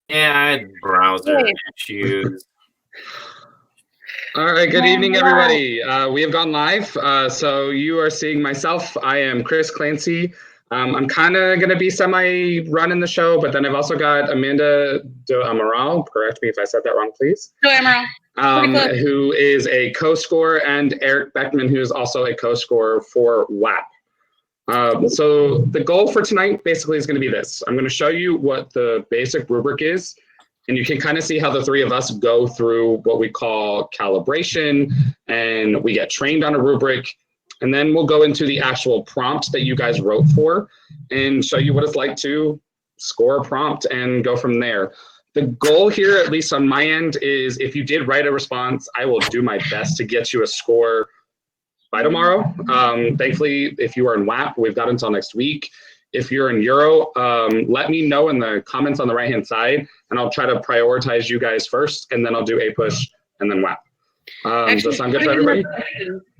Yeah, I had browser issues. All right, good evening, everybody. We have gone live. So you are seeing myself. I am Chris Clancy. I'm kind of going to be semi-running the show, but then I've also got Amanda De Amaral. Correct me if I said that wrong, please. De Amaral. Who is a co-scorer, and Eric Beckman, who is also a co-scorer for WAP. So the goal for tonight basically is going to be this. I'm going to show you what the basic rubric is, and you can kind of see how the three of us go through what we call calibration, and we get trained on a rubric, and then we'll go into the actual prompt that you guys wrote for and show you what it's like to score a prompt and go from there. The goal here, at least on my end, is if you did write a response, I will do my best to get you a score by tomorrow. Thankfully, if you are in WAP, we've got until next week. If you're in Euro, let me know in the comments on the right-hand side, and I'll try to prioritize you guys first, and then I'll do APUSH and then WAP. Does that sound good for everybody?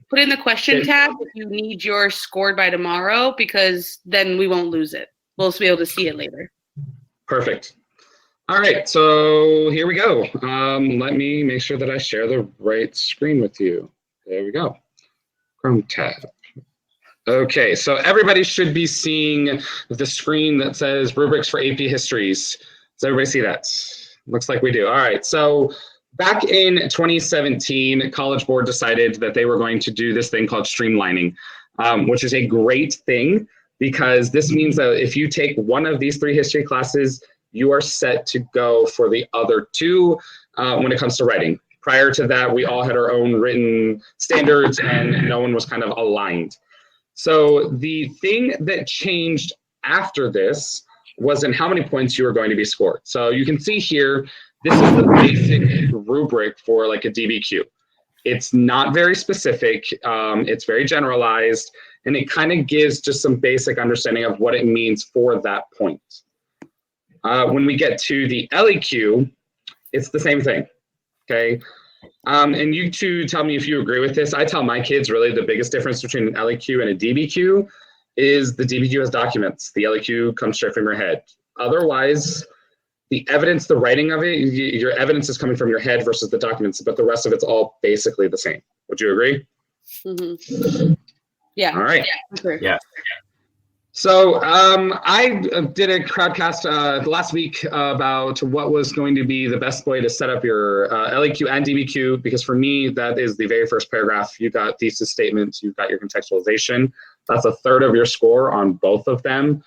Put in the question tab if you need yours scored by tomorrow, because then we won't lose it. We'll be able to see it later. Perfect. All right, so here we go. Let me make sure that I share the right screen with you. There we go. Chrome tab. Okay, so everybody should be seeing the screen that says Rubrics for AP Histories. Does everybody see that? Looks like we do. All right, so back in 2017, College Board decided that they were going to do this thing called streamlining, which is a great thing because this means that if you take one of these three history classes, you are set to go for the other two when it comes to writing. Prior to that, we all had our own written standards and no one was kind of aligned. So the thing that changed after this was in how many points you were going to be scored. So you can see here, this is the basic rubric for like a DBQ. It's not very specific, it's very generalized, and it kind of gives just some basic understanding of what it means for that point. When we get to the LEQ, it's the same thing, okay? And you two tell me if you agree with this. I tell my kids really the biggest difference between an LEQ and a DBQ is the DBQ has documents. The LEQ comes straight from your head. Otherwise, the evidence, the writing of it, your evidence is coming from your head versus the documents, but the rest of it's all basically the same. Would you agree? Mm-hmm. Yeah. All right. Yeah. So I did a crowdcast last week about what was going to be the best way to set up your LEQ and DBQ, because for me, that is the very first paragraph. You've got thesis statements, you've got your contextualization. That's a third of your score on both of them.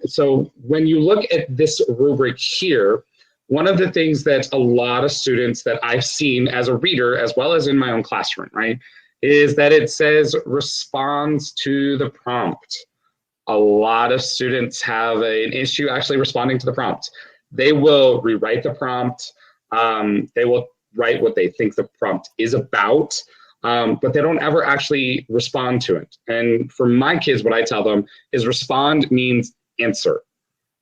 So when you look at this rubric here, one of the things that a lot of students that I've seen as a reader, as well as in my own classroom, right, is that it says responds to the prompt. A lot of students have an issue actually responding to the prompt. They will rewrite the prompt. They will write what they think the prompt is about, but they don't ever actually respond to it. And for my kids, what I tell them is respond means answer.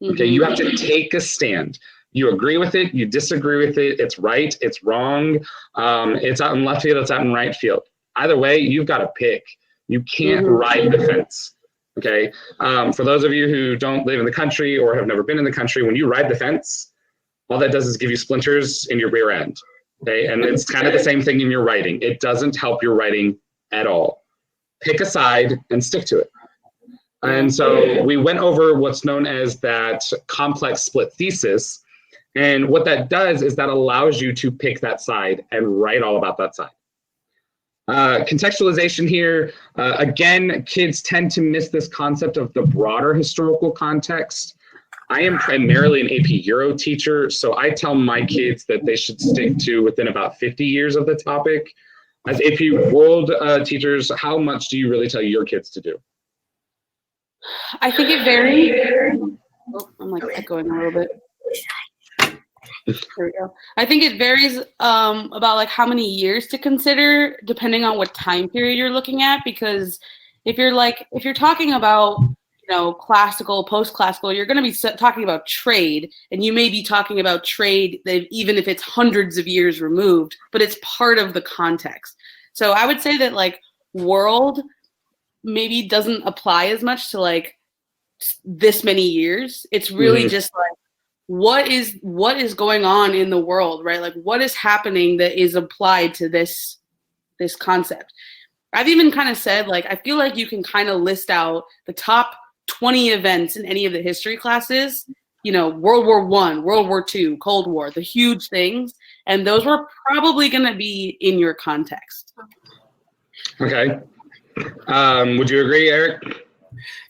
Okay, you have to take a stand. You agree with it, you disagree with it, it's right, it's wrong, it's out in left field, it's out in right field. Either way, you've got to pick. You can't ride the fence. Okay, for those of you who don't live in the country or have never been in the country, when you ride the fence, all that does is give you splinters in your rear end. Okay, and it's kind of the same thing in your writing. It doesn't help your writing at all. Pick a side and stick to it. And so we went over what's known as that complex split thesis. And what that does is that allows you to pick that side and write all about that side. Contextualization here, again, kids tend to miss this concept of the broader historical context. I am primarily an AP Euro teacher, so I tell my kids that they should stick to within about 50 years of the topic. As AP World teachers, how much do you really tell your kids to do? I think it varies. Oh, I'm like echoing a little bit. There we go. I think it varies about like how many years to consider depending on what time period you're looking at, because if you're talking about, you know, classical, post-classical, you're going to be talking about trade, and you may be talking about trade that even if it's hundreds of years removed, but it's part of the context. So I would say that like world maybe doesn't apply as much to like this many years. It's really just like what is going on in the world, right? Like what is happening that is applied to this concept. I've even kind of said, like, I feel like you can kind of list out the top 20 events in any of the history classes, you know, World War I, World War II, Cold War, the huge things, and those were probably going to be in your context. Okay. Would you agree, Eric?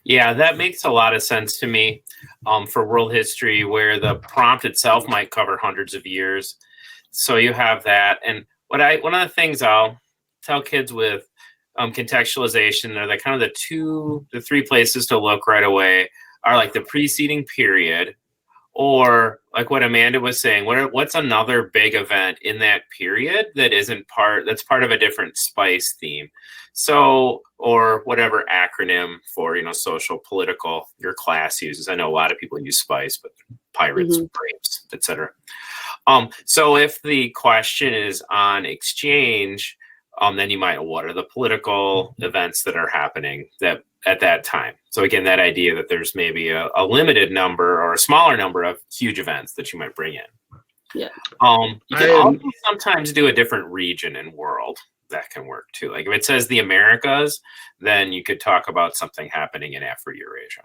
Yeah, that makes a lot of sense to me for world history, where the prompt itself might cover hundreds of years. So you have that. And one of the things I'll tell kids with contextualization, they're like kind of the three places to look right away are like the preceding period, or like what Amanda was saying, what's another big event in that period that that's part of a different SPICE theme. So, or whatever acronym for, you know, social, political, your class uses. I know a lot of people use SPICE, but pirates, grapes, etc. So if the question is on exchange, then you might, what are the political events that are happening that at that time? So again, that idea that there's maybe a limited number or a smaller number of huge events that you might bring in. Yeah. You can also sometimes do a different region and world. That can work too. Like if it says the Americas, then you could talk about something happening in Afro-Eurasia.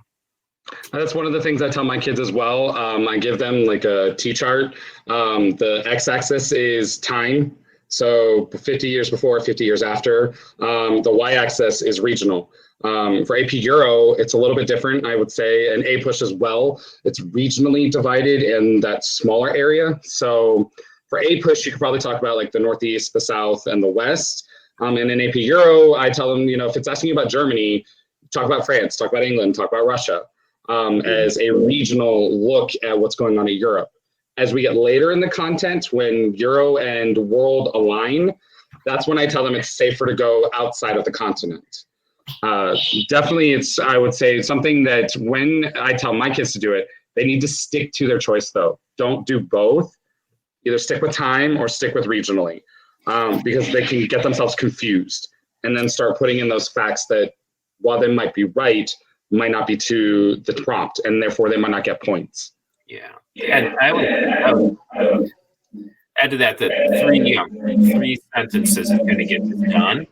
That's one of the things I tell my kids as well. I give them like a T-chart. The x-axis is time. So 50 years before, 50 years after. The y-axis is regional. For AP Euro, it's a little bit different, I would say, and APUSH as well. It's regionally divided in that smaller area. So for APUSH, you could probably talk about like the Northeast, the South, and the West. And in AP Euro, I tell them, you know, if it's asking you about Germany, talk about France, talk about England, talk about Russia, as a regional look at what's going on in Europe. As we get later in the content, when Euro and world align, that's when I tell them it's safer to go outside of the continent. Definitely, it's, I would say, something that when I tell my kids to do it, they need to stick to their choice, though. Don't do both. Either stick with time or stick with regionally, because they can get themselves confused and then start putting in those facts that, while they might be right, might not be to the prompt, and therefore they might not get points. Yeah. And I would add to that three sentences is going to get this done.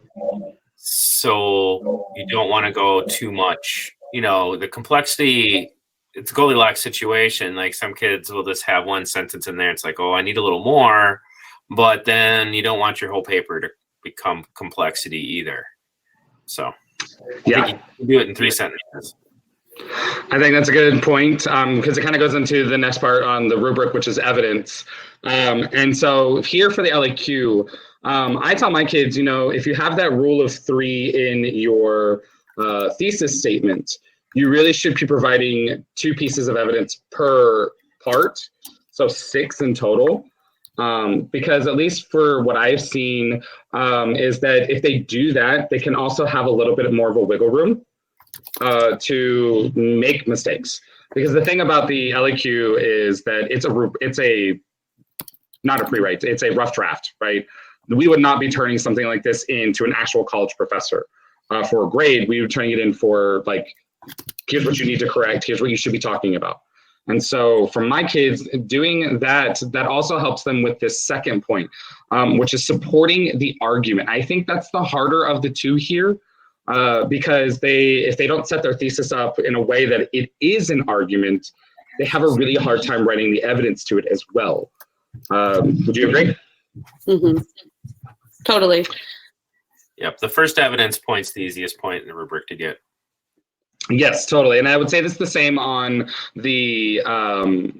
So you don't want to go too much, you know, the complexity, it's a Goldilocks situation. Like some kids will just have one sentence in there. It's like, oh, I need a little more, but then you don't want your whole paper to become complexity either. So yeah, you can do it in 3 sentences. I think that's a good point, because it kind of goes into the next part on the rubric, which is evidence. And so here for the LEQ, I tell my kids, you know, if you have that rule of 3 in your thesis statement, you really should be providing 2 pieces of evidence per part, so 6 in total. Because at least for what I've seen, is that if they do that, they can also have a little bit more of a wiggle room to make mistakes. Because the thing about the LEQ is that it's not a pre-write, it's a rough draft, right? We would not be turning something like this into an actual college professor for a grade. We would turning it in for like, here's what you need to correct, here's what you should be talking about. And so for my kids, doing that also helps them with this second point, which is supporting the argument. I think that's the harder of the 2 here, because if they don't set their thesis up in a way that it is an argument, they have a really hard time writing the evidence to it as well. Would you agree? Mm-hmm. Totally. Yep. The first evidence point's the easiest point in the rubric to get. Yes, totally. And I would say this is the same on the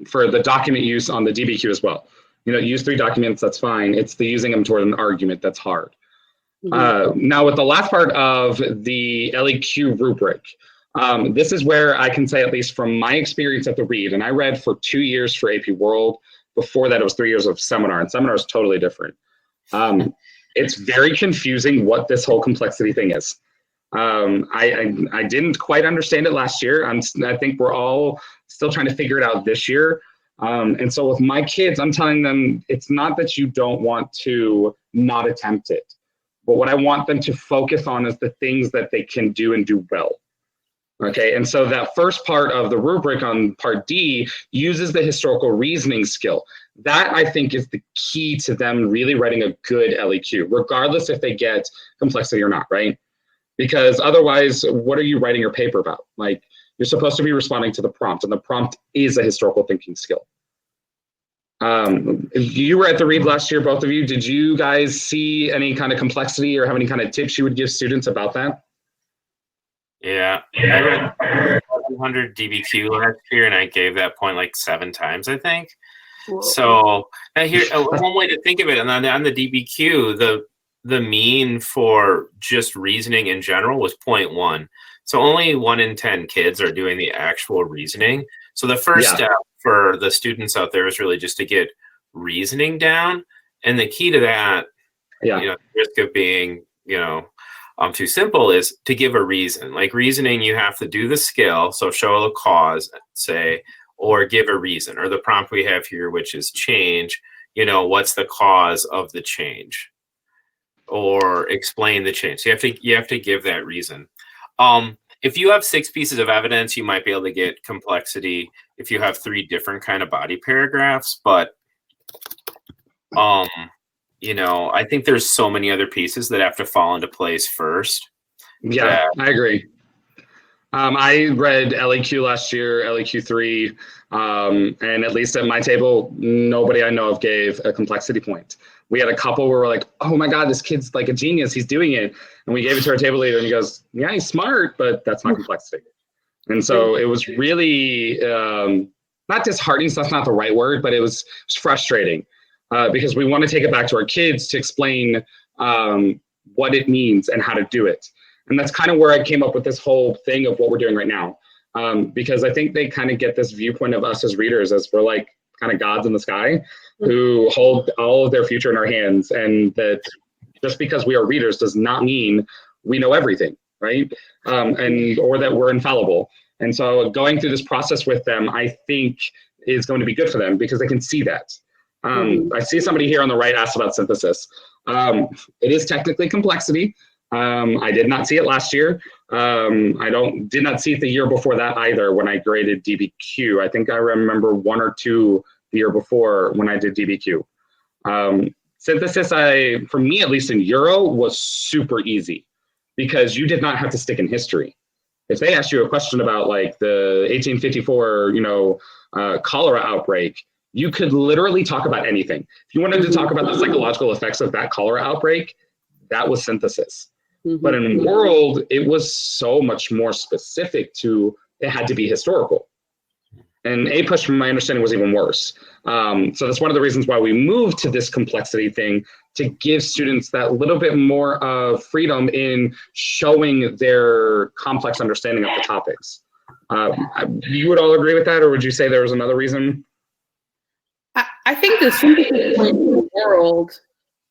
for the document use on the DBQ as well. You know, use 3 documents, that's fine. It's the using them toward an argument that's hard. Mm-hmm. Now, with the last part of the LEQ rubric, this is where I can say, at least from my experience at the Reed, and I read for 2 years for AP World. Before that, it was 3 years of seminar, and seminar is totally different. It's very confusing what this whole complexity thing is. I didn't quite understand it last year. I think we're all still trying to figure it out this year. And so with my kids, I'm telling them it's not that you don't want to not attempt it, but what I want them to focus on is the things that they can do and do well. Okay, and so that first part of the rubric on part D uses the historical reasoning skill. That, I think, is the key to them really writing a good LEQ, regardless if they get complexity or not, right? Because otherwise, what are you writing your paper about? Like, you're supposed to be responding to the prompt, and the prompt is a historical thinking skill. You were at the Read last year, both of you. Did you guys see any kind of complexity or have any kind of tips you would give students about that? Yeah, I read 100 DBQ last year, and I gave that point like 7 times, I think. Whoa. So here, one way to think of it, and on the DBQ, the mean for just reasoning in general was 0.1. So only 1 in 10 kids are doing the actual reasoning. So the first step for the students out there is really just to get reasoning down. And the key to that, the risk of being, too simple, is to give a reason. Like reasoning, you have to do the skill, so show the cause, say, or give a reason, or the prompt we have here, which is change, what's the cause of the change, or explain the change. So you have to give that reason. If you have 6 pieces of evidence, you might be able to get complexity if you have 3 different kind of body paragraphs, but I think there's so many other pieces that have to fall into place first. Yeah, I agree. I read LEQ last year, LEQ 3, and at least at my table, nobody I know of gave a complexity point. We had a couple where we're like, oh my God, this kid's like a genius, he's doing it. And we gave it to our table leader and he goes, yeah, he's smart, but that's not complexity. And so it was really not disheartening, so that's not the right word, but it was frustrating because we want to take it back to our kids to explain what it means and how to do it. And that's kind of where I came up with this whole thing of what we're doing right now. Because I think they kind of get this viewpoint of us as readers as we're like kind of gods in the sky who hold all of their future in our hands. And that just because we are readers does not mean we know everything, right? Or that we're infallible. And so going through this process with them, I think is going to be good for them because they can see that. I see somebody here on the right asked about synthesis. It is technically complexity. I did not see it last year. Did not see it the year before that either when I graded DBQ. I think I remember 1 or 2 the year before when I did DBQ. Synthesis, for me, at least in Euro, was super easy because you did not have to stick in history. If they asked you a question about like the 1854, cholera outbreak, you could literally talk about anything. If you wanted to talk about the psychological effects of that cholera outbreak, that was synthesis. But in world, it was so much more specific to, it had to be historical. And APUSH, from my understanding, was even worse. So that's one of the reasons why we moved to this complexity thing, to give students that little bit more of freedom in showing their complex understanding of the topics. You would all agree with that, or would you say there was another reason? I think the synthesis point in the world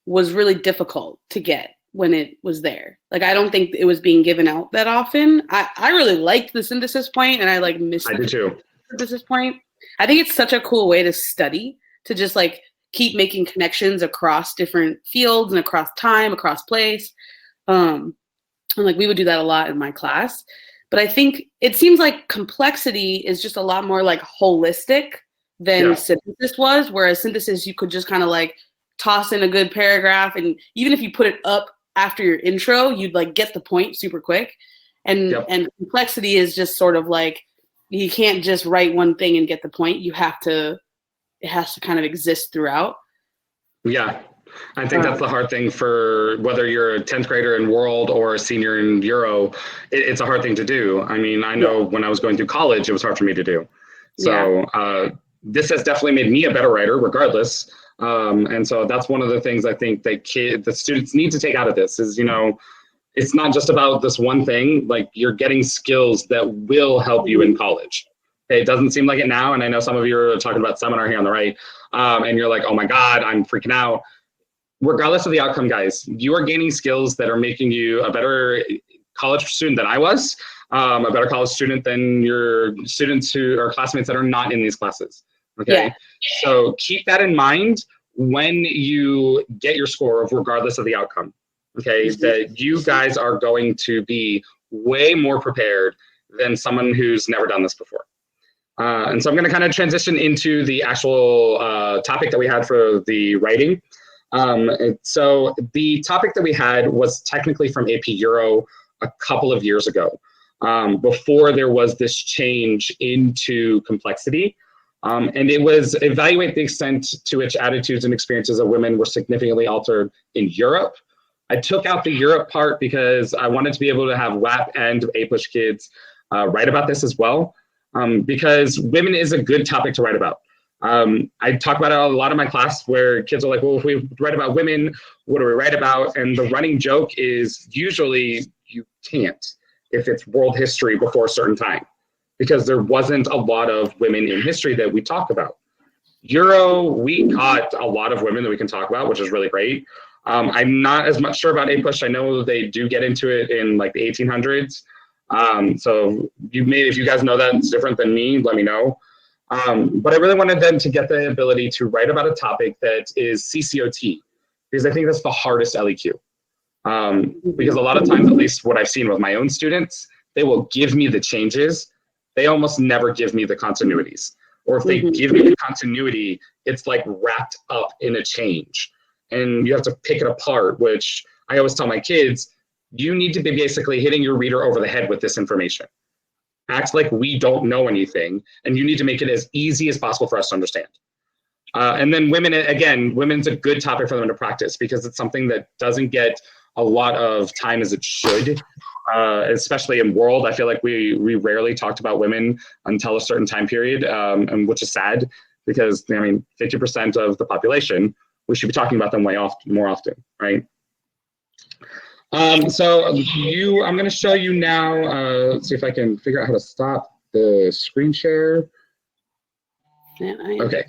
was really difficult to get when it was there. Like, I don't think it was being given out that often. I really liked the synthesis point, and I missed the synthesis point. I think it's such a cool way to study, to just like keep making connections across different fields and across time, across place. And like we would do that a lot in my class. But I think it seems like complexity is just a lot more like holistic than synthesis was, whereas synthesis, you could just kind of like toss in a good paragraph, and even if you put it up after your intro, you'd like get the point super quick. And complexity is just sort of like, you can't just write one thing and get the point. It has to kind of exist throughout. Yeah, I think that's the hard thing for whether you're a 10th grader in world or a senior in Euro. It's a hard thing to do. I mean, I know when I was going through college, it was hard for me to do. So this has definitely made me a better writer regardless. And so that's one of the things I think that the students need to take out of this is, it's not just about this one thing. Like, you're getting skills that will help you in college. It doesn't seem like it now. And I know some of you are talking about seminar here on the right. And you're like, oh my God, I'm freaking out. Regardless of the outcome, guys, you are gaining skills that are making you a better college student than I was, a better college student than your students who are classmates that are not in these classes. Okay, so keep that in mind when you get your score of regardless of the outcome. Okay, that you guys are going to be way more prepared than someone who's never done this before. And so I'm going to kind of transition into the actual topic that we had for the writing. So the topic that we had was technically from AP Euro a couple of years ago, before there was this change into complexity. And it was evaluate the extent to which attitudes and experiences of women were significantly altered in Europe. I took out the Europe part because I wanted to be able to have WAP and APUSH kids write about this as well, because women is a good topic to write about. I talk about it a lot in my class where kids are like, well, if we write about women, what do we write about? And the running joke is usually you can't if it's world history before a certain time, because there wasn't a lot of women in history that we talk about. Euro, we got a lot of women that we can talk about, which is really great. I'm not as much sure about APUSH. I know they do get into it in like the 1800s. So if you guys know that it's different than me, let me know. But I really wanted them to get the ability to write about a topic that is CCOT, because I think that's the hardest LEQ. Because a lot of times, at least what I've seen with my own students, they will give me the changes. They almost never give me the continuities. Or if they give me the continuity, it's like wrapped up in a change. And you have to pick it apart, which I always tell my kids, you need to be basically hitting your reader over the head with this information. Act like we don't know anything, and you need to make it as easy as possible for us to understand. And then women, again, women's a good topic for them to practice because it's something that doesn't get a lot of time as it should, especially in world. I feel like we rarely talked about women until a certain time period, and which is sad because, I mean, 50% of the population, we should be talking about them more often, right? So I'm going to show you now, let's see if I can figure out how to stop the screen share. Okay,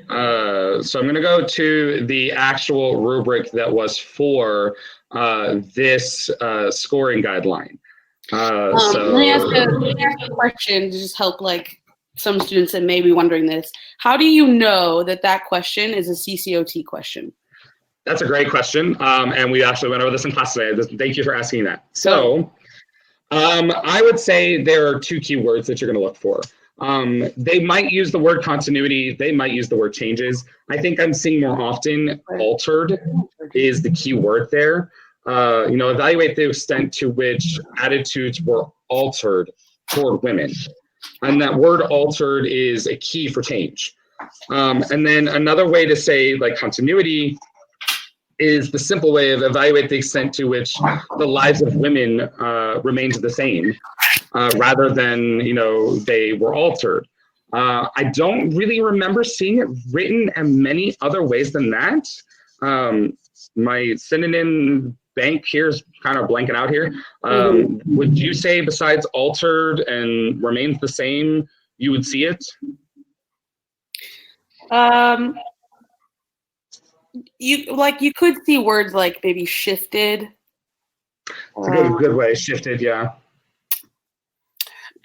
so I'm going to go to the actual rubric that was for this scoring guideline. Let me ask a question to just help like some students that may be wondering this. How do you know that that question is a CCOT question? That's a great question, and we actually went over this in class today. Thank you for asking that. So I would say there are two keywords that you're going to look for. They might use the word continuity. They might use the word changes. I think I'm seeing more often altered is the key word there. Evaluate the extent to which attitudes were altered toward women. And that word altered is a key for change. And then another way to say like continuity is the simple way of evaluate the extent to which the lives of women remained the same, rather than, they were altered. I don't really remember seeing it written in many other ways than that. My synonym bank here is kind of blanking out here. Would you say besides altered and remains the same, you would see it? You could see words like maybe shifted. It's a good way, shifted, yeah.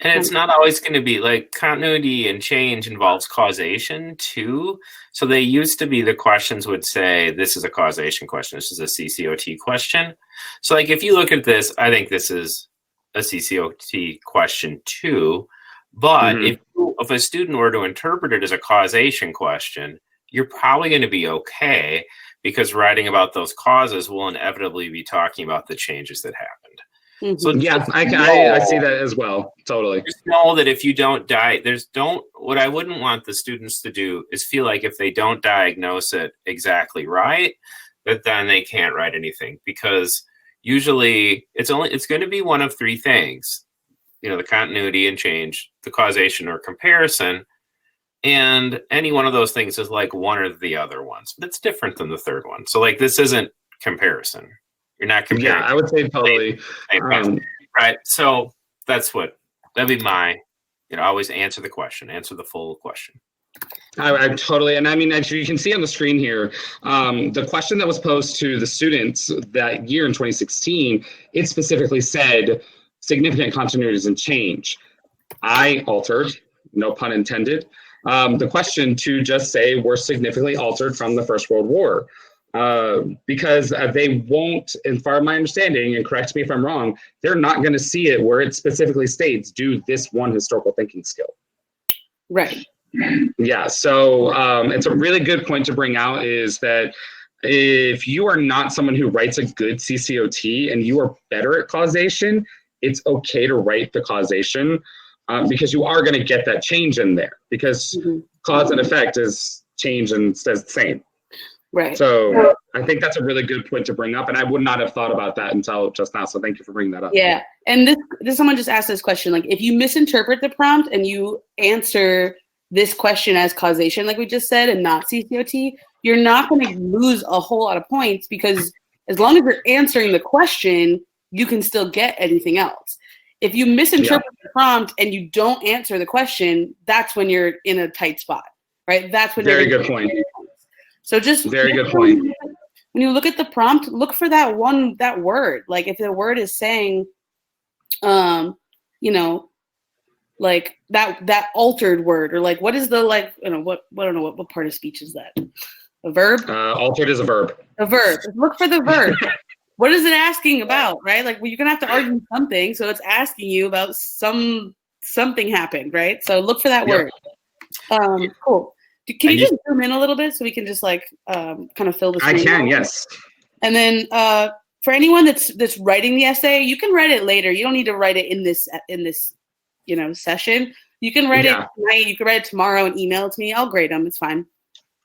And it's not always going to be like continuity and change involves causation too. So they used to be the questions would say, this is a causation question. This is a CCOT question. So like, if you look at this, I think this is a CCOT question too. But if a student were to interpret it as a causation question, you're probably going to be okay, because writing about those causes will inevitably be talking about the changes that happened. So yeah, I see that as well. Totally. Just know that if you don't what I wouldn't want the students to do is feel like if they don't diagnose it exactly right, that then they can't write anything, because usually it's going to be one of three things, the continuity and change, the causation or comparison. And any one of those things is like one or the other ones. That's different than the third one. So like, this isn't comparison. You're not comparing. Yeah, I would say totally. Right. So that'd be my, always answer the question, answer the full question. I totally, and I mean, as you can see on the screen here, the question that was posed to the students that year in 2016, it specifically said significant continuities and change. I altered, no pun intended, the question to just say we're significantly altered from the First World War. because they won't, as far as my understanding, and correct me if I'm wrong, they're not going to see it where it specifically states, do this one historical thinking skill. Right. Yeah, so it's a really good point to bring out is that if you are not someone who writes a good CCOT and you are better at causation, it's okay to write the causation because you are going to get that change in there because cause and effect is change and stays the same. Right. So I think that's a really good point to bring up, and I would not have thought about that until just now. So thank you for bringing that up. Yeah, and this someone just asked this question, like if you misinterpret the prompt and you answer this question as causation, like we just said, and not CCOT, you're not going to lose a whole lot of points because as long as you're answering the question, you can still get anything else. If you misinterpret the prompt and you don't answer the question, that's when you're in a tight spot, right? That's when very good point. So just very good point. When you look at the prompt, look for that word. Like if the word is saying, you know, like that altered word, or like what is the like, you know, what I don't know what part of speech is that? A verb? Altered is a verb. A verb. Look for the verb. What is it asking about, right? Like well, you're gonna have to argue something, so it's asking you about something happened, right? So look for that word. Cool. Can you just zoom in a little bit so we can just like kind of fill the screen? I can, yes. And then for anyone that's writing the essay, you can write it later. You don't need to write it in this you know session. You can write it tonight. You can write it tomorrow and email it to me. I'll grade them. It's fine.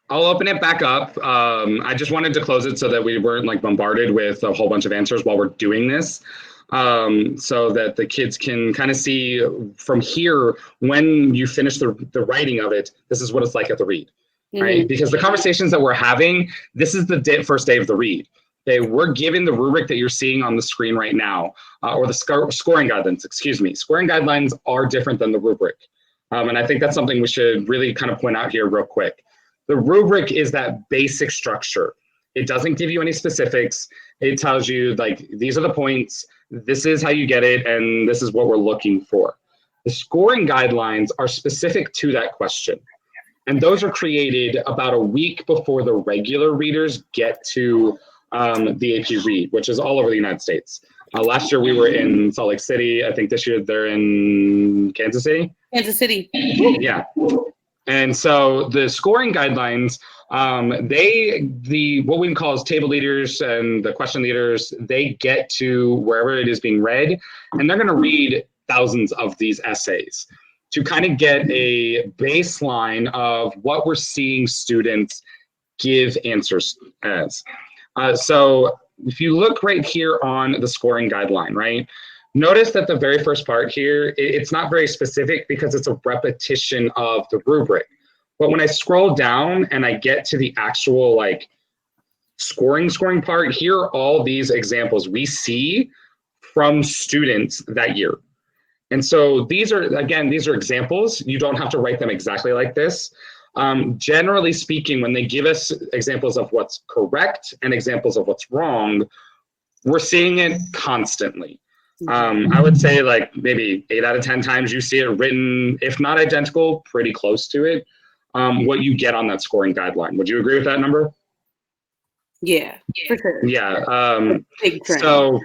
I'll open it back up. I just wanted to close it so that we weren't like bombarded with a whole bunch of answers while we're doing this. So that the kids can kind of see from here, when you finish the writing of it, this is what it's like at the read, right? Because the conversations that we're having, this is the first day of the read. Okay, we're given the rubric that you're seeing on the screen right now, or the scoring guidelines, excuse me. Scoring guidelines are different than the rubric. And I think that's something we should really kind of point out here real quick. The rubric is that basic structure. It doesn't give you any specifics. It tells you like, these are the points, this is how you get it, and this is what we're looking for. The scoring guidelines are specific to that question. And those are created about a week before the regular readers get to the AP Read, which is all over the United States. Last year we were in Salt Lake City. I think this year they're in Kansas City. Kansas City. Yeah. And so the scoring guidelines, what we call as table leaders and the question leaders, they get to wherever it is being read, and they're going to read thousands of these essays to kind of get a baseline of what we're seeing students give answers as. So if you look right here on the scoring guideline, right? Notice that the very first part here, it's not very specific because it's a repetition of the rubric. But when I scroll down and I get to the actual like scoring part, here are all these examples we see from students that year. And so these are examples. You don't have to write them exactly like this. Generally speaking, when they give us examples of what's correct and examples of what's wrong, we're seeing it constantly. I would say like maybe 8 out of 10 times you see it written, if not identical, pretty close to it, what you get on that scoring guideline. Would you agree with that number? Yeah, for sure. Yeah. So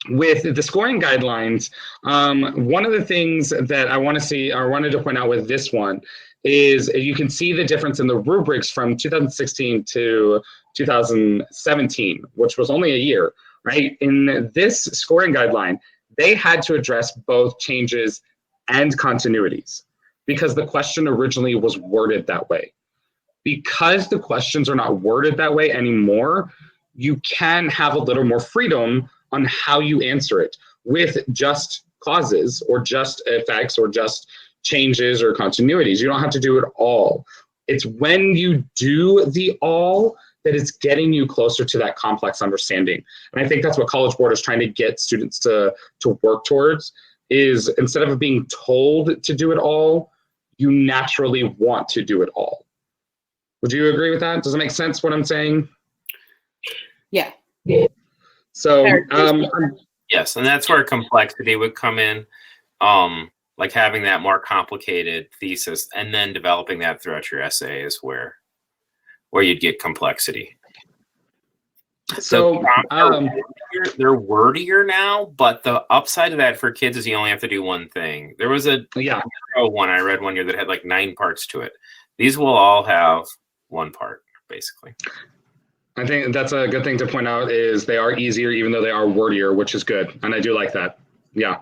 with the scoring guidelines, one of the things that I want to see, or wanted to point out with this one, is you can see the difference in the rubrics from 2016 to 2017, which was only a year. Right? In this scoring guideline, they had to address both changes and continuities because the question originally was worded that way. Because the questions are not worded that way anymore, you can have a little more freedom on how you answer it with just causes or just effects or just changes or continuities. You don't have to do it all. It's when you do the all that it's getting you closer to that complex understanding. And I think that's what College Board is trying to get students to work towards, is instead of being told to do it all, you naturally want to do it all. Would you agree with that? Does it make sense what I'm saying? Yeah. So, yes, and that's where complexity would come in, like having that more complicated thesis and then developing that throughout your essay is where you'd get complexity. So they're wordier now, but the upside of that for kids is you only have to do one thing. There was a one I read one year that had like 9 parts to it. These will all have one part, basically. I think that's a good thing to point out is they are easier, even though they are wordier, which is good. And I do like that. Yeah.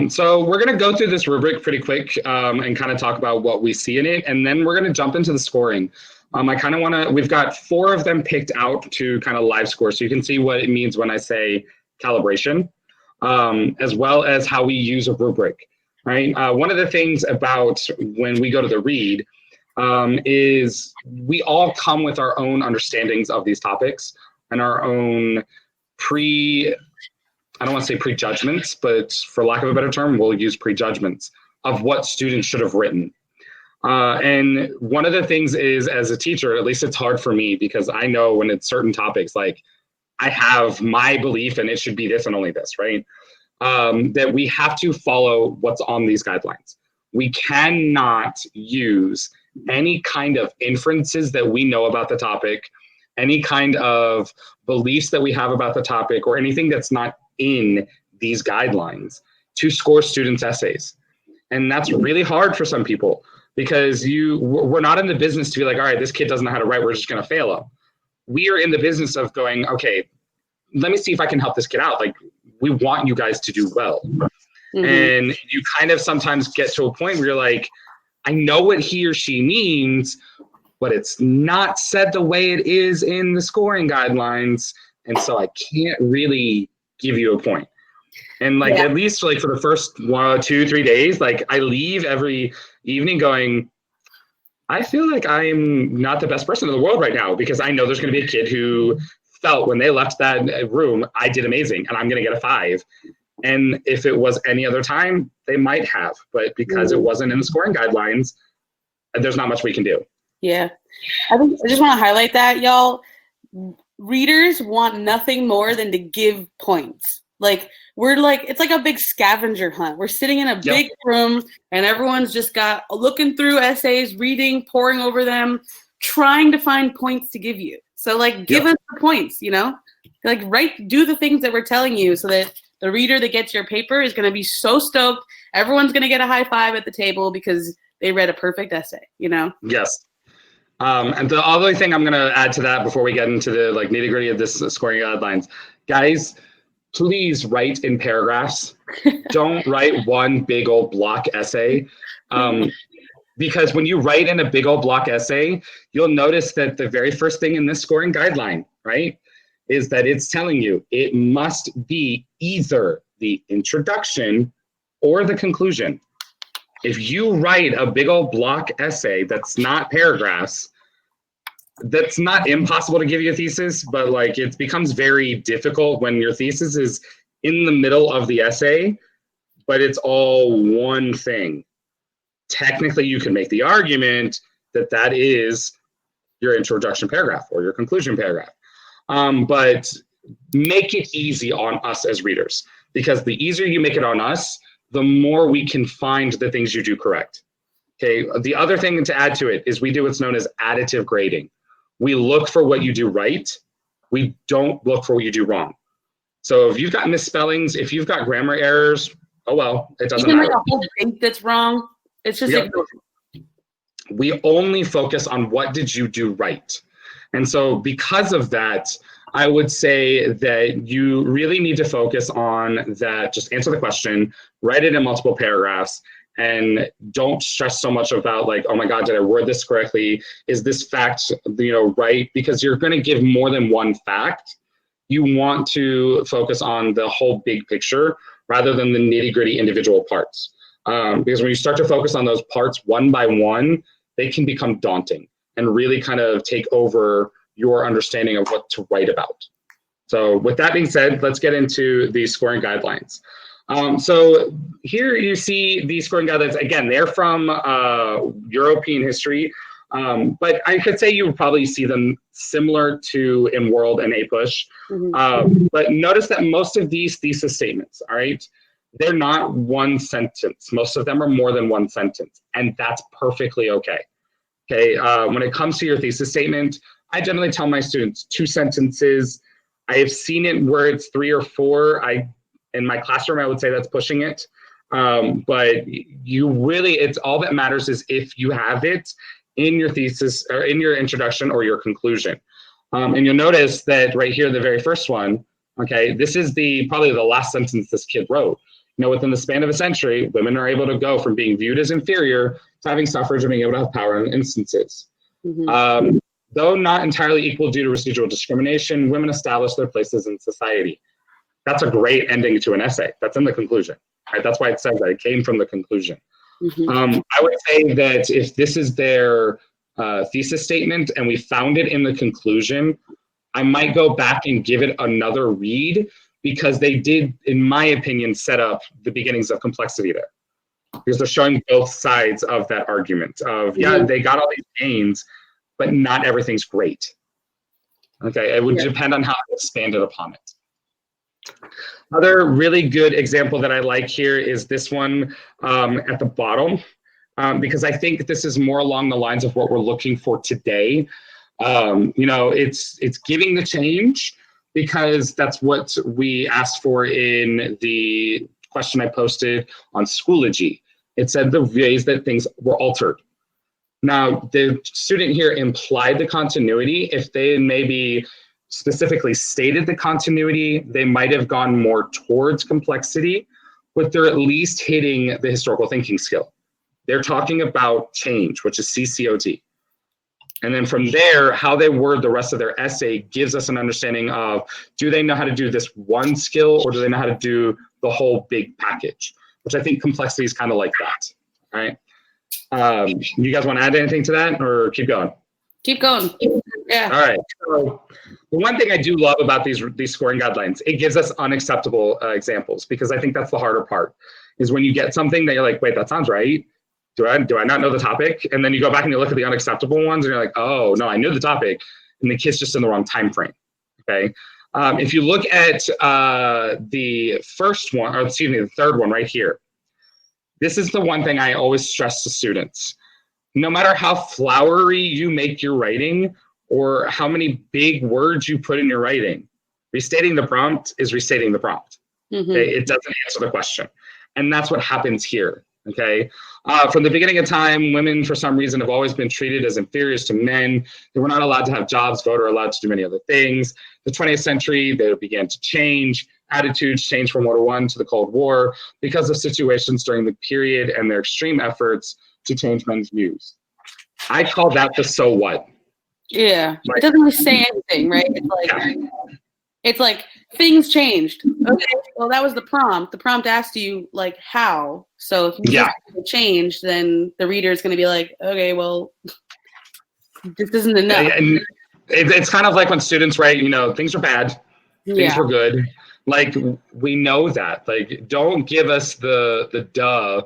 So we're going to go through this rubric pretty quick and kind of talk about what we see in it. And then we're going to jump into the scoring. I kind of want to, we've got 4 of them picked out to kind of live score. So you can see what it means when I say calibration, as well as how we use a rubric, right? One of the things about when we go to the read is we all come with our own understandings of these topics and our own I don't want to say prejudgments, but for lack of a better term, we'll use prejudgments of what students should have written. And one of the things is, as a teacher, at least it's hard for me because I know when it's certain topics, like I have my belief and it should be this and only this, right? That we have to follow what's on these guidelines. We cannot use any kind of inferences that we know about the topic, any kind of beliefs that we have about the topic, or anything that's not in these guidelines to score students' essays. And that's really hard for some people because we're not in the business to be like, all right, this kid doesn't know how to write, we're just going to fail him. We are in the business of going, okay, let me see if I can help this kid out. Like, we want you guys to do well. Mm-hmm. And you kind of sometimes get to a point where you're like, I know what he or she means, but it's not said the way it is in the scoring guidelines. And so I can't really give you a point. And like, at least like for the first 1, 2, 3 days, like I leave every evening going, I feel like I'm not the best person in the world right now because I know there's going to be a kid who felt when they left that room, I did amazing and I'm going to get a 5. And if it was any other time, they might have, but because it wasn't in the scoring guidelines, there's not much we can do. Yeah. I just want to highlight that, y'all. Readers want nothing more than to give points. Like, it's like a big scavenger hunt. We're sitting in a big room and everyone's just looking through essays, reading, poring over them, trying to find points to give you. So like, give us the points, like do the things that we're telling you so that the reader that gets your paper is going to be so stoked. Everyone's going to get a high five at the table because they read a perfect essay, Yes. And the other thing I'm going to add to that before we get into the like nitty gritty of this scoring guidelines, guys, please write in paragraphs. Don't write one big old block essay. Because when you write in a big old block essay, you'll notice that the very first thing in this scoring guideline, right, is that it's telling you it must be either the introduction or the conclusion. If you write a big old block essay that's not paragraphs, that's not impossible to give you a thesis, but like it becomes very difficult when your thesis is in the middle of the essay, but it's all one thing. Technically, you can make the argument that that is your introduction paragraph or your conclusion paragraph. But make it easy on us as readers, because the easier you make it on us, the more we can find the things you do correct. Okay. The other thing to add to it is we do what's known as additive grading. We look for what you do right. We don't look for what you do wrong. So if you've got misspellings, if you've got grammar errors, oh well, it doesn't matter. Even like a whole date that's wrong, it's just we only focus on what did you do right. And so because of that, I would say that you really need to focus on that. Just answer the question, write it in multiple paragraphs, and don't stress so much about like, oh my God, did I word this correctly? Is this fact, right? Because you're going to give more than one fact. You want to focus on the whole big picture rather than the nitty gritty individual parts. Because when you start to focus on those parts one by one, they can become daunting and really kind of take over your understanding of what to write about. So with that being said, let's get into the scoring guidelines. So here you see the scoring guidelines. Again, they're from European history, but I could say you would probably see them similar to in World and APUSH. But notice that most of these thesis statements, all right, they're not one sentence. Most of them are more than one sentence, and that's perfectly okay. Okay, when it comes to your thesis statement, I generally tell my students 2 sentences. I have seen it where it's 3 or 4. In my classroom, I would say that's pushing it. But you really, it's all that matters is if you have it in your thesis or in your introduction or your conclusion. And you'll notice that right here, the very first one, okay, this is probably the last sentence this kid wrote. You know, within the span of a century, women are able to go from being viewed as inferior to having suffrage and being able to have power in instances. Mm-hmm. Though not entirely equal due to residual discrimination, women establish their places in society. That's a great ending to an essay. That's in the conclusion, right? That's why it says that it came from the conclusion. Mm-hmm. I would say that if this is their thesis statement and we found it in the conclusion, I might go back and give it another read because they did, in my opinion, set up the beginnings of complexity there. Because they're showing both sides of that argument of, yeah, they got all these gains, but not everything's great. Okay, it would depend on how they expanded upon it. Other really good example that I like here is this one at the bottom, because I think this is more along the lines of what we're looking for today. You know, it's giving the change because that's what we asked for in the question I posted on Schoology. It said the ways that things were altered. Now, the student here implied the continuity. If they maybe specifically stated the continuity, they might have gone more towards complexity, but they're at least hitting the historical thinking skill. They're talking about change, which is CCOT. And then from there, how they word the rest of their essay gives us an understanding of, do they know how to do this one skill or do they know how to do the whole big package? Which I think complexity is kind of like that, right? You guys want to add anything to that or keep going? Keep going. Yeah. All right. So the one thing I do love about these scoring guidelines, it gives us unacceptable examples because I think that's the harder part is when you get something that you're like, wait, that sounds right. Do I not know the topic? And then you go back and you look at the unacceptable ones and you're like, oh, no, I knew the topic. And the kid's just in the wrong time frame. Okay. If you look at the first one, or excuse me, the third one right here, this is the one thing I always stress to students. No matter how flowery you make your writing or how many big words you put in your writing, restating the prompt is restating the prompt. Mm-hmm. Okay? It doesn't answer the question. And that's what happens here. Okay. From the beginning of time, women, for some reason, have always been treated as inferiors to men. They were not allowed to have jobs, vote, or allowed to do many other things. The 20th century, they began to change. Attitudes changed from World War I to the Cold War because of situations during the period and their extreme efforts to change men's views. I call that the so what. Yeah, it doesn't really say anything, right? It's like things changed. Okay, well that was the prompt. The prompt asked you like how. So if you change, then the reader is going to be like, okay, well, this isn't enough. And it's kind of like when students write, you know, things are bad, things were good. Like we know that. Like don't give us the duh,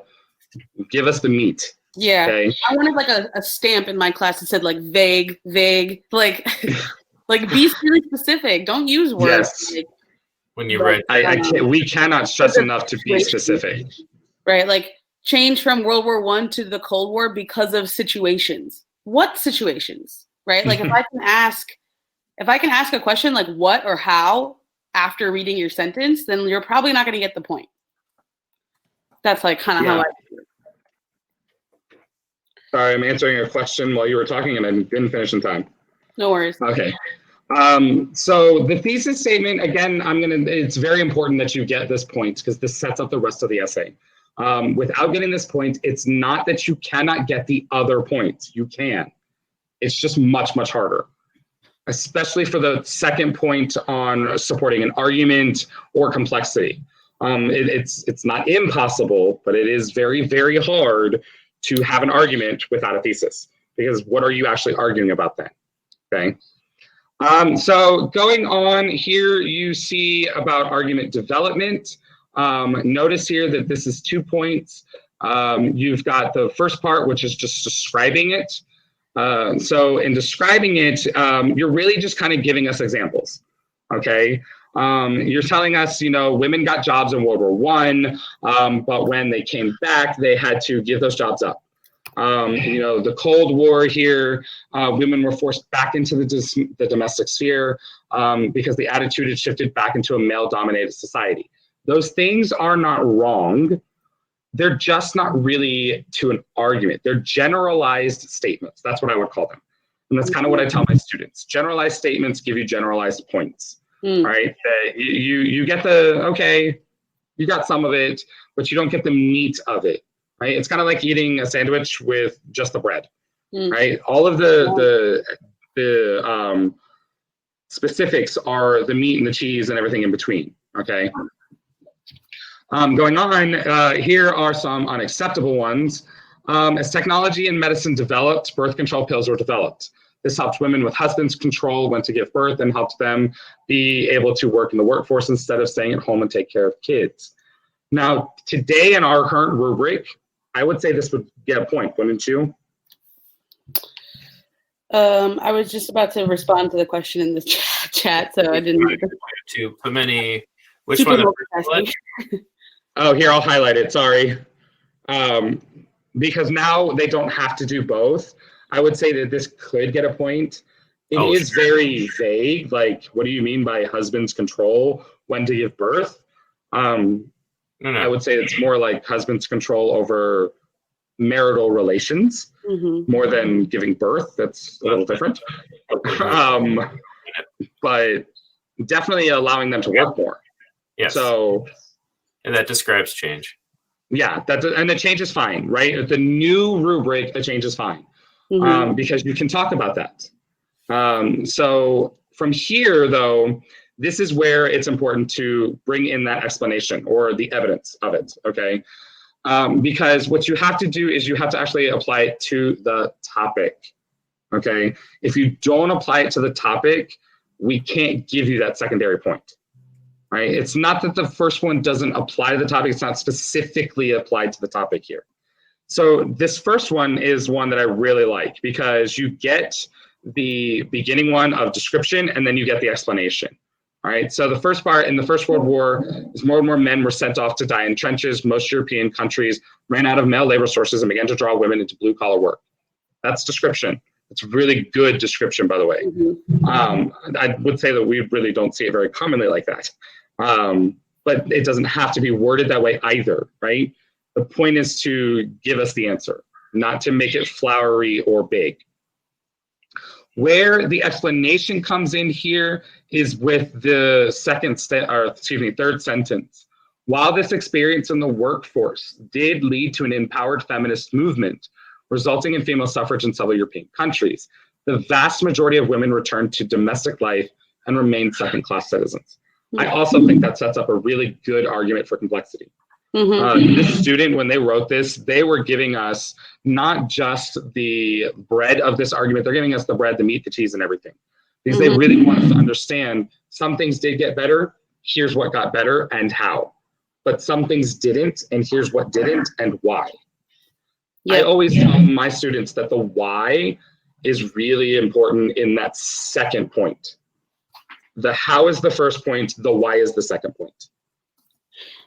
give us the meat. Yeah, okay? I wanted like a stamp in my class that said like vague, like like be really specific. Don't use words. Yes. Like, when you write, we cannot stress enough to be specific. Right, like change from World War I to the Cold War because of situations. What situations? Right, like if I can ask a question like what or how after reading your sentence, then you're probably not going to get the point. That's like kind of how I do it. Sorry, I'm answering a question while you were talking and I didn't finish in time. No worries. Okay. So the thesis statement, again, it's very important that you get this point because this sets up the rest of the essay. Without getting this point, it's not that you cannot get the other points. You can. It's just much, much harder, especially for the second point on supporting an argument or complexity. It's not impossible, but it is very, very hard to have an argument without a thesis because what are you actually arguing about then? Okay. So going on here, you see about argument development. Notice here that this is 2 points. You've got the first part, which is just describing it. So in describing it, you're really just kind of giving us examples, okay? You're telling us, you know, women got jobs in World War I, but when they came back, they had to give those jobs up. You know, the Cold War here, women were forced back into the domestic sphere because the attitude had shifted back into a male-dominated society. Those things are not wrong. They're just not really to an argument. They're generalized statements. That's what I would call them. And that's kind of what I tell my students. Generalized statements give you generalized points, right? You get the, okay, you got some of it, but you don't get the meat of it, right? It's kind of like eating a sandwich with just the bread, right? All of the specifics are the meat and the cheese and everything in between, okay? Going on, here are some unacceptable ones. As technology and medicine developed, birth control pills were developed. This helped women with husbands control when to give birth and helped them be able to work in the workforce instead of staying at home and take care of kids. Now, today in our current rubric, I would say this would get a point, wouldn't you? I was just about to respond to the question in the chat, so I didn't. Too many. Which one? Oh, here, I'll highlight it. Sorry. Because now they don't have to do both. I would say that this could get a point. It is very vague. Like, what do you mean by husband's control when to give birth? I would say it's more like husband's control over marital relations more than giving birth. That's a little different. But definitely allowing them to work more. Yes. So, and that describes change. Yeah, and the change is fine, right? The new rubric, a change is fine, because you can talk about that. So from here, though, this is where it's important to bring in that explanation or the evidence of it, okay? Because what you have to do is you have to actually apply it to the topic, okay? If you don't apply it to the topic, we can't give you that secondary point. Right? It's not that the first one doesn't apply to the topic, it's not specifically applied to the topic here. So this first one is one that I really like because you get the beginning one of description and then you get the explanation. All right, so the first part, in the First World War, as more and more men were sent off to die in trenches, most European countries ran out of male labor sources and began to draw women into blue-collar work. That's description. It's really good description, by the way. I would say that we really don't see it very commonly like that. But it doesn't have to be worded that way either, right? The point is to give us the answer, not to make it flowery or big. Where the explanation comes in here is with the third sentence. While this experience in the workforce did lead to an empowered feminist movement, resulting in female suffrage in several European countries, the vast majority of women returned to domestic life and remained second-class citizens. I also think that sets up a really good argument for complexity. This student, when they wrote this, they were giving us not just the bread of this argument, they're giving us the bread, the meat, the cheese, and everything. Because they really want us to understand some things did get better, here's what got better and how. But some things didn't, and here's what didn't and why. I always tell my students that the why is really important in that second point. The how is the first point, the why is the second point.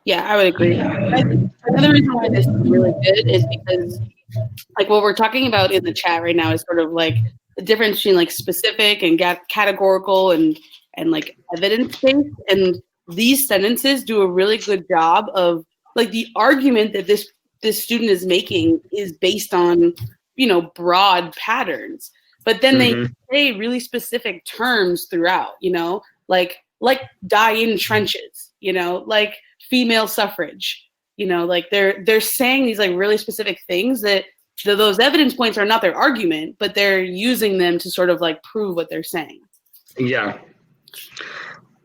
Yeah, I would agree. Another reason why this is really good is because, like, what we're talking about in the chat right now is sort of like the difference between like specific and categorical and like evidence-based. And these sentences do a really good job of like the argument that this student is making is based on, you know, broad patterns. But then they say really specific terms throughout, you know, like die in trenches, you know, like female suffrage, you know, like they're saying these like really specific things that those evidence points are not their argument, but they're using them to sort of like prove what they're saying. Yeah.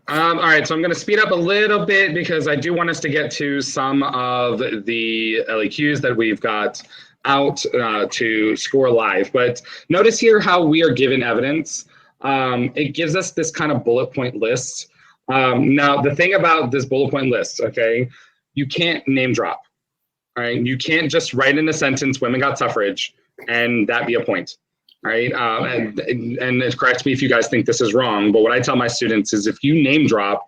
All right, so I'm going to speed up a little bit because I do want us to get to some of the LEQs that we've got out to score live. But notice here how we are given evidence. It gives us this kind of bullet point list. Now, the thing about this bullet point list, okay, you can't name drop. All right, you can't just write in a sentence, women got suffrage, and that be a point. Right, and correct me if you guys think this is wrong, but what I tell my students is if you name drop,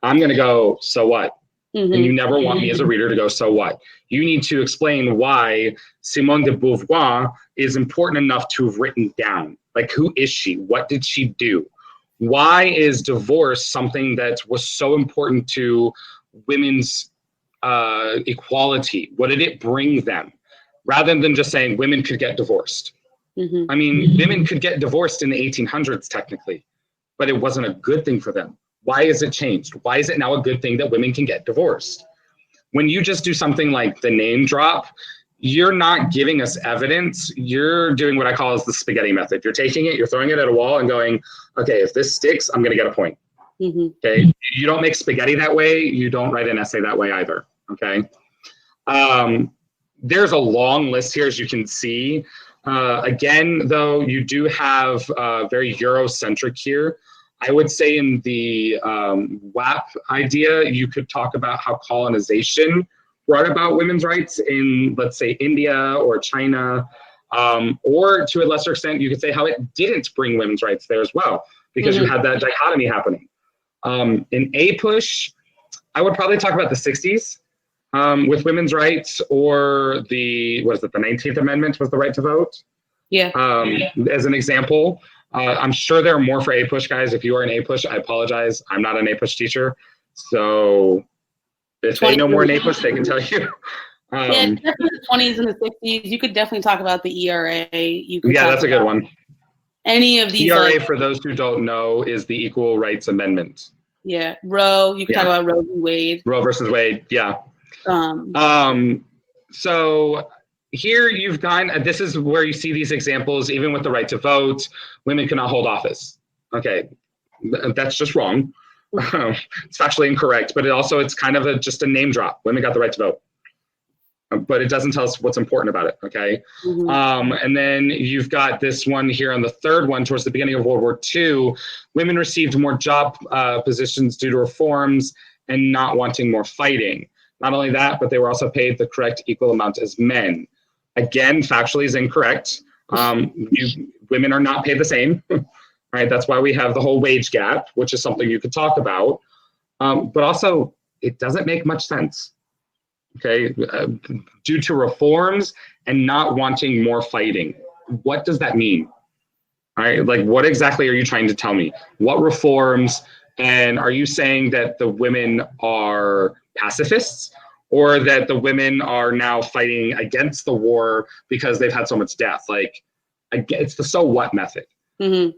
I'm going to go, so what? Mm-hmm. And you never want me as a reader to go, so what? You need to explain why Simone de Beauvoir is important enough to have written down. Like, who is she? What did she do? Why is divorce something that was so important to women's equality? What did it bring them? Rather than just saying women could get divorced. Mm-hmm. I mean, women could get divorced in the 1800s, technically, but it wasn't a good thing for them. Why is it changed? Why is it now a good thing that women can get divorced? When you just do something like the name drop, you're not giving us evidence. You're doing what I call as the spaghetti method. You're taking it, you're throwing it at a wall and going, okay, if this sticks, I'm going to get a point. Mm-hmm. Okay. You don't make spaghetti that way. You don't write an essay that way either. Okay. There's a long list here, as you can see. Again, though, you do have very Eurocentric here. I would say in the WAP idea, you could talk about how colonization brought about women's rights in, let's say, India or China, or to a lesser extent, you could say how it didn't bring women's rights there as well, because you had that dichotomy happening. In APUSH, I would probably talk about the 60s with women's rights, or the 19th Amendment was the right to vote. Yeah. As an example. I'm sure there are more for APUSH, guys. If you are an APUSH, I apologize. I'm not an APUSH teacher. So if they know more in APUSH, they can tell you. Yeah, definitely the 20s and the 60s. You could definitely talk about the ERA. Yeah, that's a good one. Any of these. ERA, for those who don't know, is the Equal Rights Amendment. Yeah, Roe. You could talk about Roe v. Wade. Roe versus Wade, yeah. So here you've gone, this is where you see these examples, even with the right to vote, women cannot hold office. Okay, that's just wrong. It's factually incorrect, but it's kind of just a name drop. Women got the right to vote. But it doesn't tell us what's important about it, okay? Mm-hmm. And then you've got this one here on the third one, towards the beginning of World War II, women received more job positions due to reforms and not wanting more fighting. Not only that, but they were also paid the correct equal amount as men. Again, factually is incorrect. Women are not paid the same, right? That's why we have the whole wage gap, which is something you could talk about. But also, it doesn't make much sense, okay? Due to reforms and not wanting more fighting. What does that mean? All right, like, what exactly are you trying to tell me? What reforms? And are you saying that the women are pacifists, or that the women are now fighting against the war because they've had so much death? Like, it's the so what method. Mm-hmm.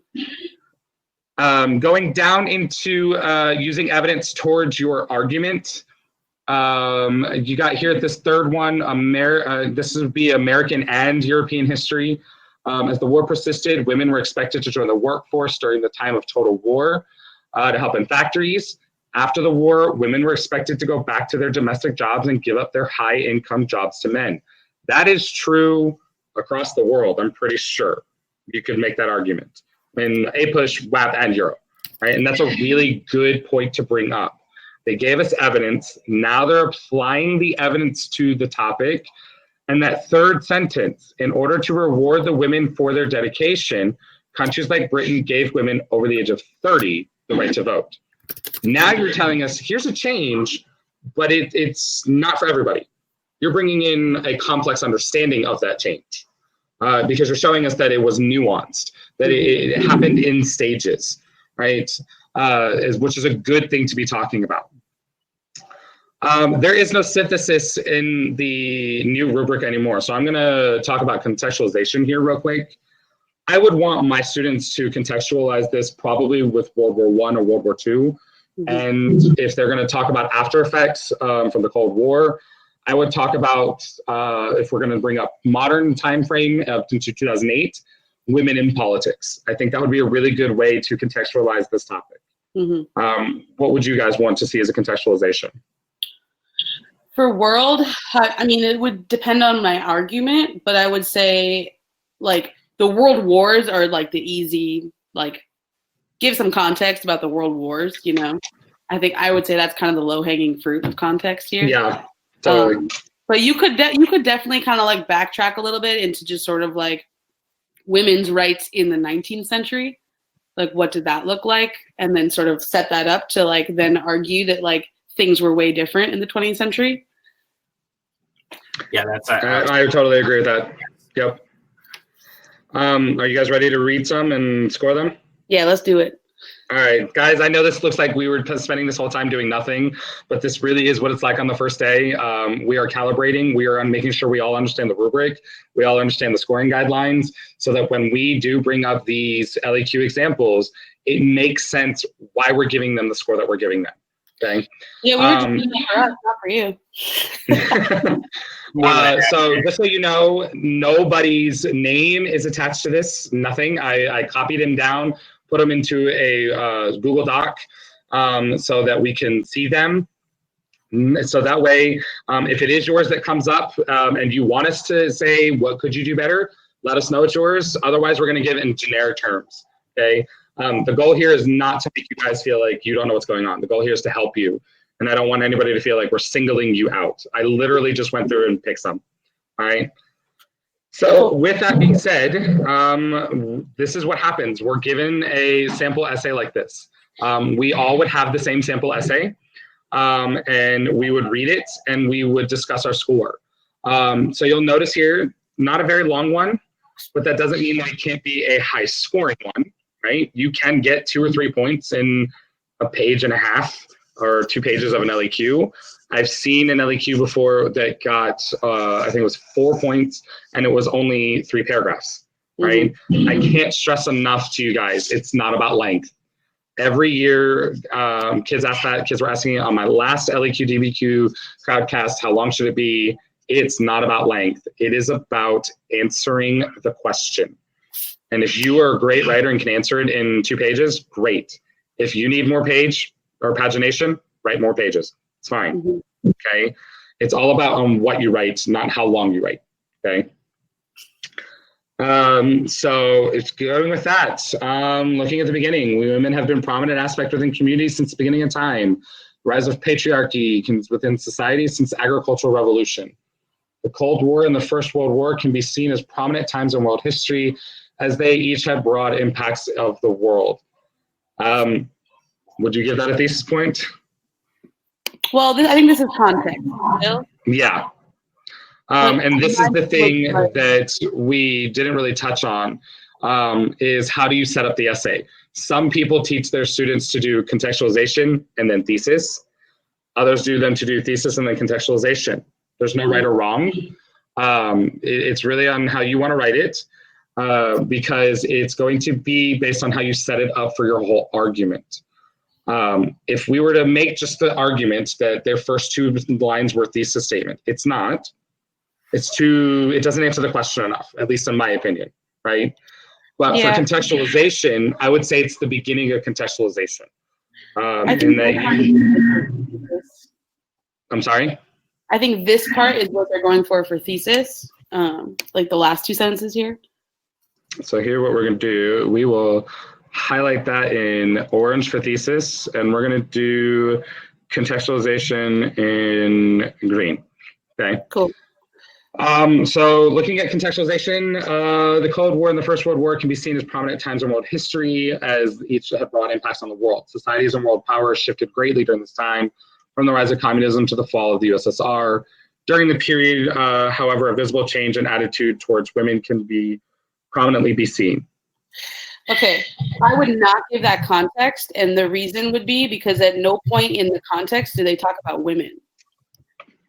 Going down into using evidence towards your argument. You got here this third one, this would be American and European history. As the war persisted, women were expected to join the workforce during the time of total war to help in factories. After the war, women were expected to go back to their domestic jobs and give up their high-income jobs to men. That is true across the world, I'm pretty sure. You could make that argument in APUSH, WAP, and Euro, right? And that's a really good point to bring up. They gave us evidence. Now they're applying the evidence to the topic. And that third sentence, in order to reward the women for their dedication, countries like Britain gave women over the age of 30 the right to vote. Now you're telling us, here's a change, but it's not for everybody. You're bringing in a complex understanding of that change because you're showing us that it was nuanced, that it happened in stages, right? Which is a good thing to be talking about. There is no synthesis in the new rubric anymore. So I'm going to talk about contextualization here real quick. I would want my students to contextualize this probably with World War I or World War II. And if they're going to talk about after effects from the Cold War, I would talk about, if we're going to bring up modern time frame up to 2008, women in politics. I think that would be a really good way to contextualize this topic. What would you guys want to see as a contextualization? For world, I mean, it would depend on my argument, but I would say, like, the world wars are like the easy, like, give some context about the world wars, you know? I think I would say that's kind of the low-hanging fruit of context here. Yeah, totally. But you could definitely kind of like backtrack a little bit into just sort of like women's rights in the 19th century. Like, what did that look like? And then sort of set that up to like then argue that like things were way different in the 20th century. Yeah, that's. I totally agree with that. Yep. Are you guys ready to read some and score them? Yeah, let's do it. All right, guys, I know this looks like we were spending this whole time doing nothing, but this really is what it's like on the first day. We are calibrating. We are on making sure we all understand the rubric. We all understand the scoring guidelines so that when we do bring up these LEQ examples, it makes sense why we're giving them the score that we're giving them. Okay. Yeah, we were just doing it for us, not for you. So just so you know, nobody's name is attached to this. Nothing. I copied him down, put them into a Google Doc so that we can see them. So that way, if it is yours that comes up and you want us to say, what could you do better? Let us know it's yours. Otherwise, we're going to give it in generic terms. Okay. The goal here is not to make you guys feel like you don't know what's going on. The goal here is to help you. And I don't want anybody to feel like we're singling you out. I literally just went through and picked some. All right. So with that being said, this is what happens. We're given a sample essay like this. We all would have the same sample essay and we would read it and we would discuss our score. So you'll notice here, not a very long one, but that doesn't mean that it can't be a high scoring one, right? You can get 2 or 3 points in a page and a half or 2 pages of an LEQ. I've seen an LEQ before that got, I think it was 4 points and it was only 3 paragraphs, right? Mm-hmm. I can't stress enough to you guys, it's not about length. Every year, kids ask that. Kids were asking on my last LEQ DBQ crowdcast, how long should it be? It's not about length. It is about answering the question. And if you are a great writer and can answer it in 2 pages, great. If you need more page or pagination, write more pages. It's fine. Mm-hmm. Okay. It's all about what you write, not how long you write. Okay. So it's going with that. Looking at the beginning, women have been a prominent aspect within communities since the beginning of time. Rise of patriarchy within society since the agricultural revolution. The Cold War and the First World War can be seen as prominent times in world history as they each have broad impacts of the world. Would you give that a thesis point? Well, I think this is context. Yeah. And this is the thing that we didn't really touch on, is how do you set up the essay? Some people teach their students to do contextualization and then thesis. Others do them to do thesis and then contextualization. There's no right or wrong. It's really on how you want to write it, because it's going to be based on how you set it up for your whole argument. If we were to make just the argument that their first 2 lines were thesis statement, it's not. It doesn't answer the question enough, at least in my opinion, right? But for contextualization, I would say it's the beginning of contextualization. I'm sorry? I think this part is what they're going for thesis, like the last 2 sentences here. So here what we're going to do, we will highlight that in orange for thesis, and we're going to do contextualization in green. Okay. Cool. So looking at contextualization, the Cold War and the First World War can be seen as prominent times in world history as each have broad impacts on the world. Societies and world power shifted greatly during this time, from the rise of communism to the fall of the USSR. During the period, however, a visible change in attitude towards women can be prominently be seen. Okay, I would not give that context, and the reason would be because at no point in the context do they talk about women.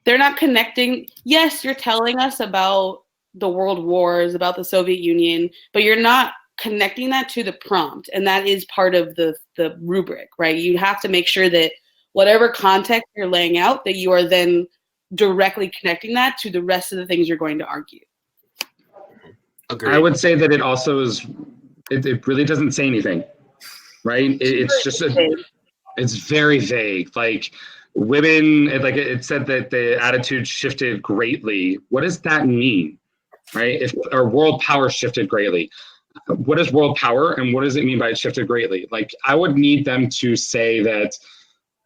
They're not connecting. Yes, you're telling us about the world wars, about the Soviet Union, but you're not connecting that to the prompt, and that is part of the rubric, right? You have to make sure that whatever context you're laying out, that you are then directly connecting that to the rest of the things you're going to argue. Agreed. I would say that it also is, it really doesn't say anything, right? It's just, it's very vague. Like women, like it said that the attitude shifted greatly. What does that mean, right? If our world power shifted greatly, what is world power and what does it mean by it shifted greatly? Like I would need them to say that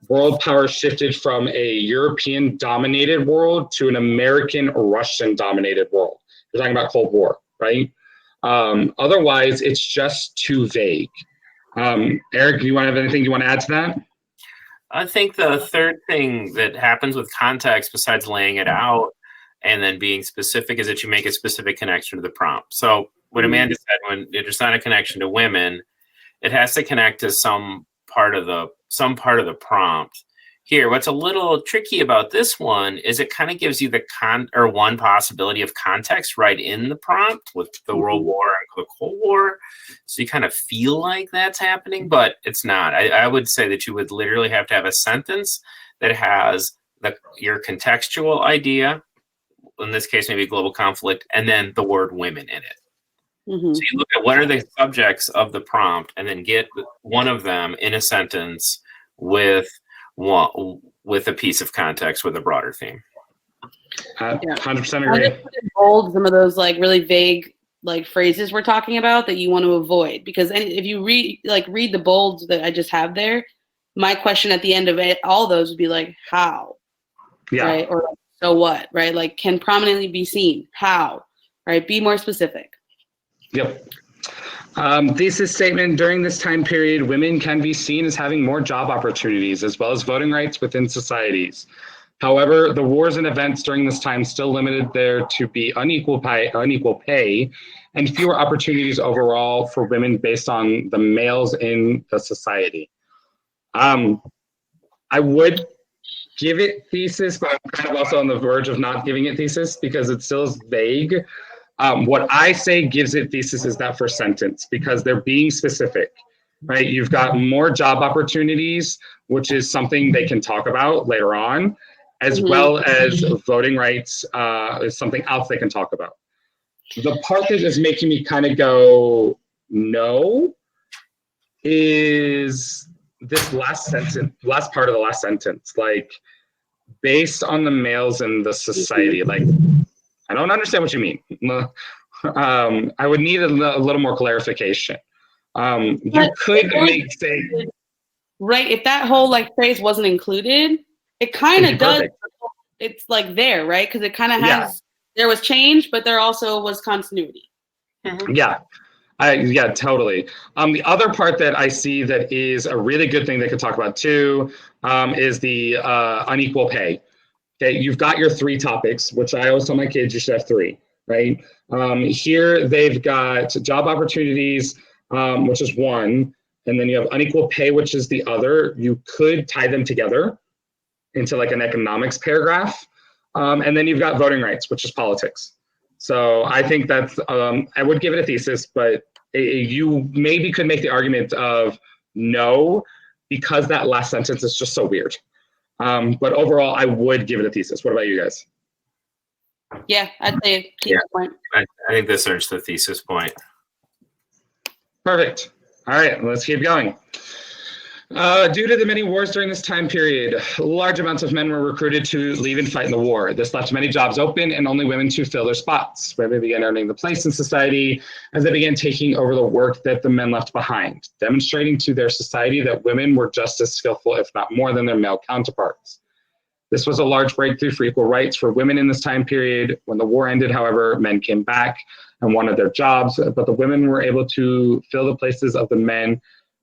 world power shifted from a European dominated world to an American or Russian dominated world. We're talking about Cold War, right? Otherwise, it's just too vague. Eric, do you want to have anything you want to add to that? I think the third thing that happens with context, besides laying it out and then being specific, is that you make a specific connection to the prompt. So what Amanda said, when there's not a connection to women, it has to connect to some part of the prompt. Here, what's a little tricky about this one is it kind of gives you the one possibility of context right in the prompt with the World War and the Cold War. So you kind of feel like that's happening, but it's not. I would say that you would literally have to have a sentence that has your contextual idea, in this case, maybe global conflict, and then the word women in it. So you look at what are the subjects of the prompt and then get one of them in a sentence with a piece of context with a broader theme. 100% agree. Bold some of those like really vague like phrases we're talking about that you want to avoid, because if you read the bolds that I just have there, my question at the end of it, all those would be like, how? Yeah. Right? Or like, so what? Right? Like, can prominently be seen. How? Right? Be more specific. Yep. Thesis statement: during this time period, women can be seen as having more job opportunities as well as voting rights within societies. However, the wars and events during this time still limited there to be unequal pay and fewer opportunities overall for women based on the males in the society. I would give it thesis, but I'm kind of also on the verge of not giving it thesis because it still is vague. What I say gives it thesis is that first sentence, because they're being specific, right? You've got more job opportunities, which is something they can talk about later on, as well as voting rights is something else they can talk about. The part that is making me kind of go, no, is this last part of the last sentence, like, based on the males in the society, like, I don't understand what you mean. I would need a little more clarification. You could say, right, if that whole like phrase wasn't included, it kind of does. Perfect. It's like there, right? Because it kind of has, there was change, but there also was continuity. Yeah. Yeah, totally. The other part that I see that is a really good thing they could talk about too is the unequal pay. Okay, you've got your 3 topics, which I always tell my kids you should have 3, right? Here they've got job opportunities, which is 1, and then you have unequal pay, which is the other. You could tie them together into like an economics paragraph. And then you've got voting rights, which is politics. So I think that's, I would give it a thesis, but you maybe could make the argument of no, because that last sentence is just so weird. But overall, I would give it a thesis. What about you guys? Yeah, I'd say thesis point. I think this earns the thesis point. Perfect. All right, let's keep going. Due to the many wars during this time period, large amounts of men were recruited to leave and fight in the war. This left many jobs open and only women to fill their spots. Women began earning the place in society as they began taking over the work that the men left behind, demonstrating to their society that women were just as skillful, if not more, than their male counterparts. This was a large breakthrough for equal rights for women in this time period. When the war ended, however, men came back and wanted their jobs, but the women were able to fill the places of the men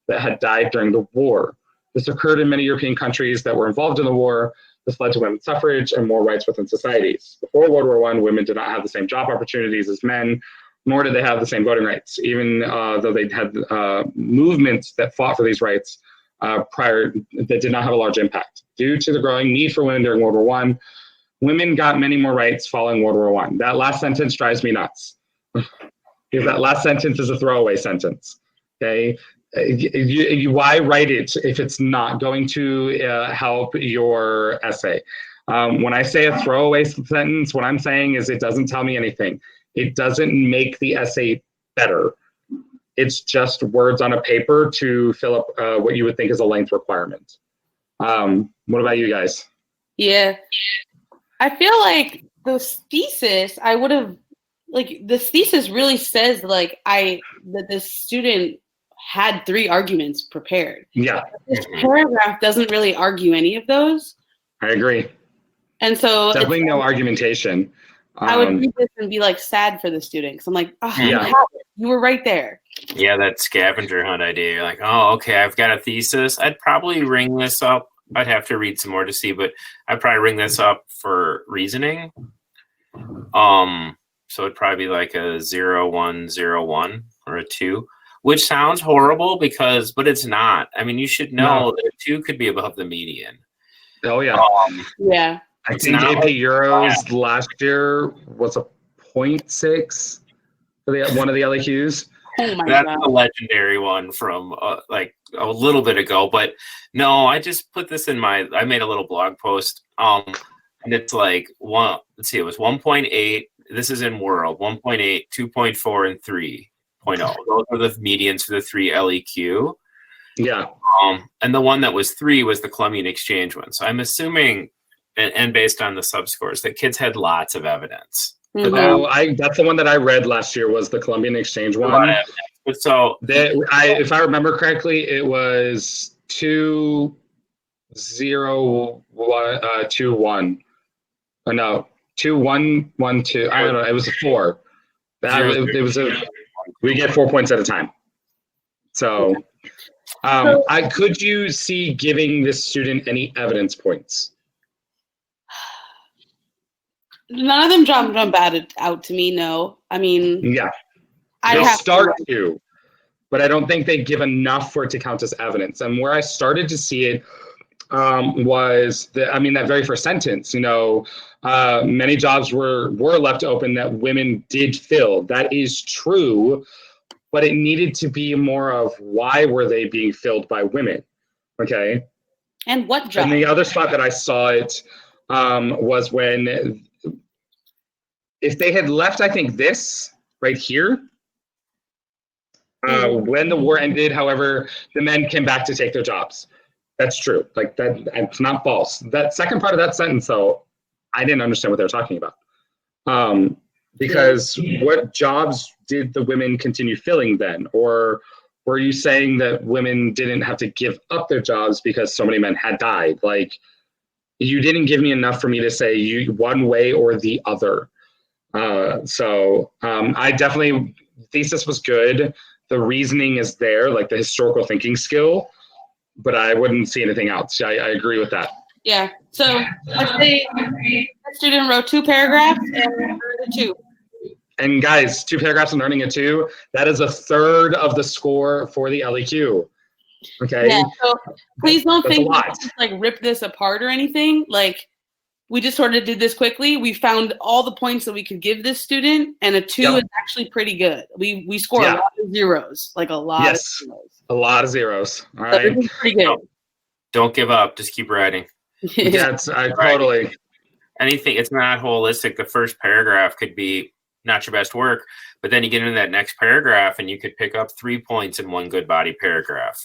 that had died during the war. This occurred in many European countries that were involved in the war. This led to women's suffrage and more rights within societies. Before World War I, women did not have the same job opportunities as men, nor did they have the same voting rights, even though they had movements that fought for these rights prior that did not have a large impact. Due to the growing need for women during World War I, women got many more rights following World War I. That last sentence drives me nuts. Because that last sentence is a throwaway sentence, okay? Why write it if it's not going to help your essay? When I say a throwaway sentence, what I'm saying is it doesn't tell me anything. It doesn't make the essay better. It's just words on a paper to fill up what you would think is a length requirement. What about you guys? Yeah, I feel like this thesis, I would have, like, this thesis really says like that this student had 3 arguments prepared. Yeah. This paragraph doesn't really argue any of those. I agree. And so definitely no argumentation. I would read this and be like sad for the student because I'm like, oh, Yeah. you were right there. Yeah, that scavenger hunt idea. You're like, oh, okay, I've got a thesis. I'd probably ring this up I'd have to read some more to see, but I'd probably ring this up for reasoning. So it'd probably be like a 0, 1, 0, 1 or a 2, which sounds horrible but it's not. I mean, you should know that a 2 could be above the median. Oh yeah. Yeah. I think AP Euros last year was a 0.6 for one of the LEQs. Oh my That's God. a legendary one from like a little bit ago. But no, I just put this in I made a little blog post. And it's like let's see, it was 1.8. This is in world 1.8, 2.4, and 3.0. Those are the medians for the 3 LEQ. Yeah. And the one that was 3 was the Columbian Exchange one. So I'm assuming, and based on the subscores, that kids had lots of evidence. Mm-hmm. That's the one that I read last year was the Columbian Exchange one. So if I remember correctly, it was 2, 0, 1, 2, 1. Oh, no, 2, 1, 1, 2. I don't know. It was a 4. We get 4 points at a time. So, could you see giving this student any evidence points? None of them jump out to me. No, I mean, yeah, I start to, but I don't think they give enough for it to count as evidence. And where I started to see it was that very first sentence. Many jobs were left open that women did fill. That is true, but it needed to be more of why were they being filled by women? Okay. And what job? And the other spot that I saw it was when, if they had left, I think this right here, when the war ended, however, the men came back to take their jobs. That's true. Like that, it's not false. That second part of that sentence, though, I didn't understand what they were talking about. Because what jobs did the women continue filling then? Or were you saying that women didn't have to give up their jobs because so many men had died? Like, you didn't give me enough for me to say one way or the other. I definitely, thesis was good. The reasoning is there, like the historical thinking skill, but I wouldn't see anything else. I agree with that. Yeah. So let's say a student wrote 2 paragraphs and earned a 2. And guys, 2 paragraphs and earning a 2, that is a third of the score for the LEQ. Okay. Yeah. So please don't That's think a lot. like rip this apart or anything. Like, we just sort of did this quickly. We found all the points that we could give this student, and a 2 is actually pretty good. We score a lot of zeros, like a lot of zeros. A lot of zeros. All So right. this is pretty good. Don't give up. Just keep writing. Totally. Anything, it's not holistic. The first paragraph could be not your best work, but then you get into that next paragraph and you could pick up 3 points in one good body paragraph.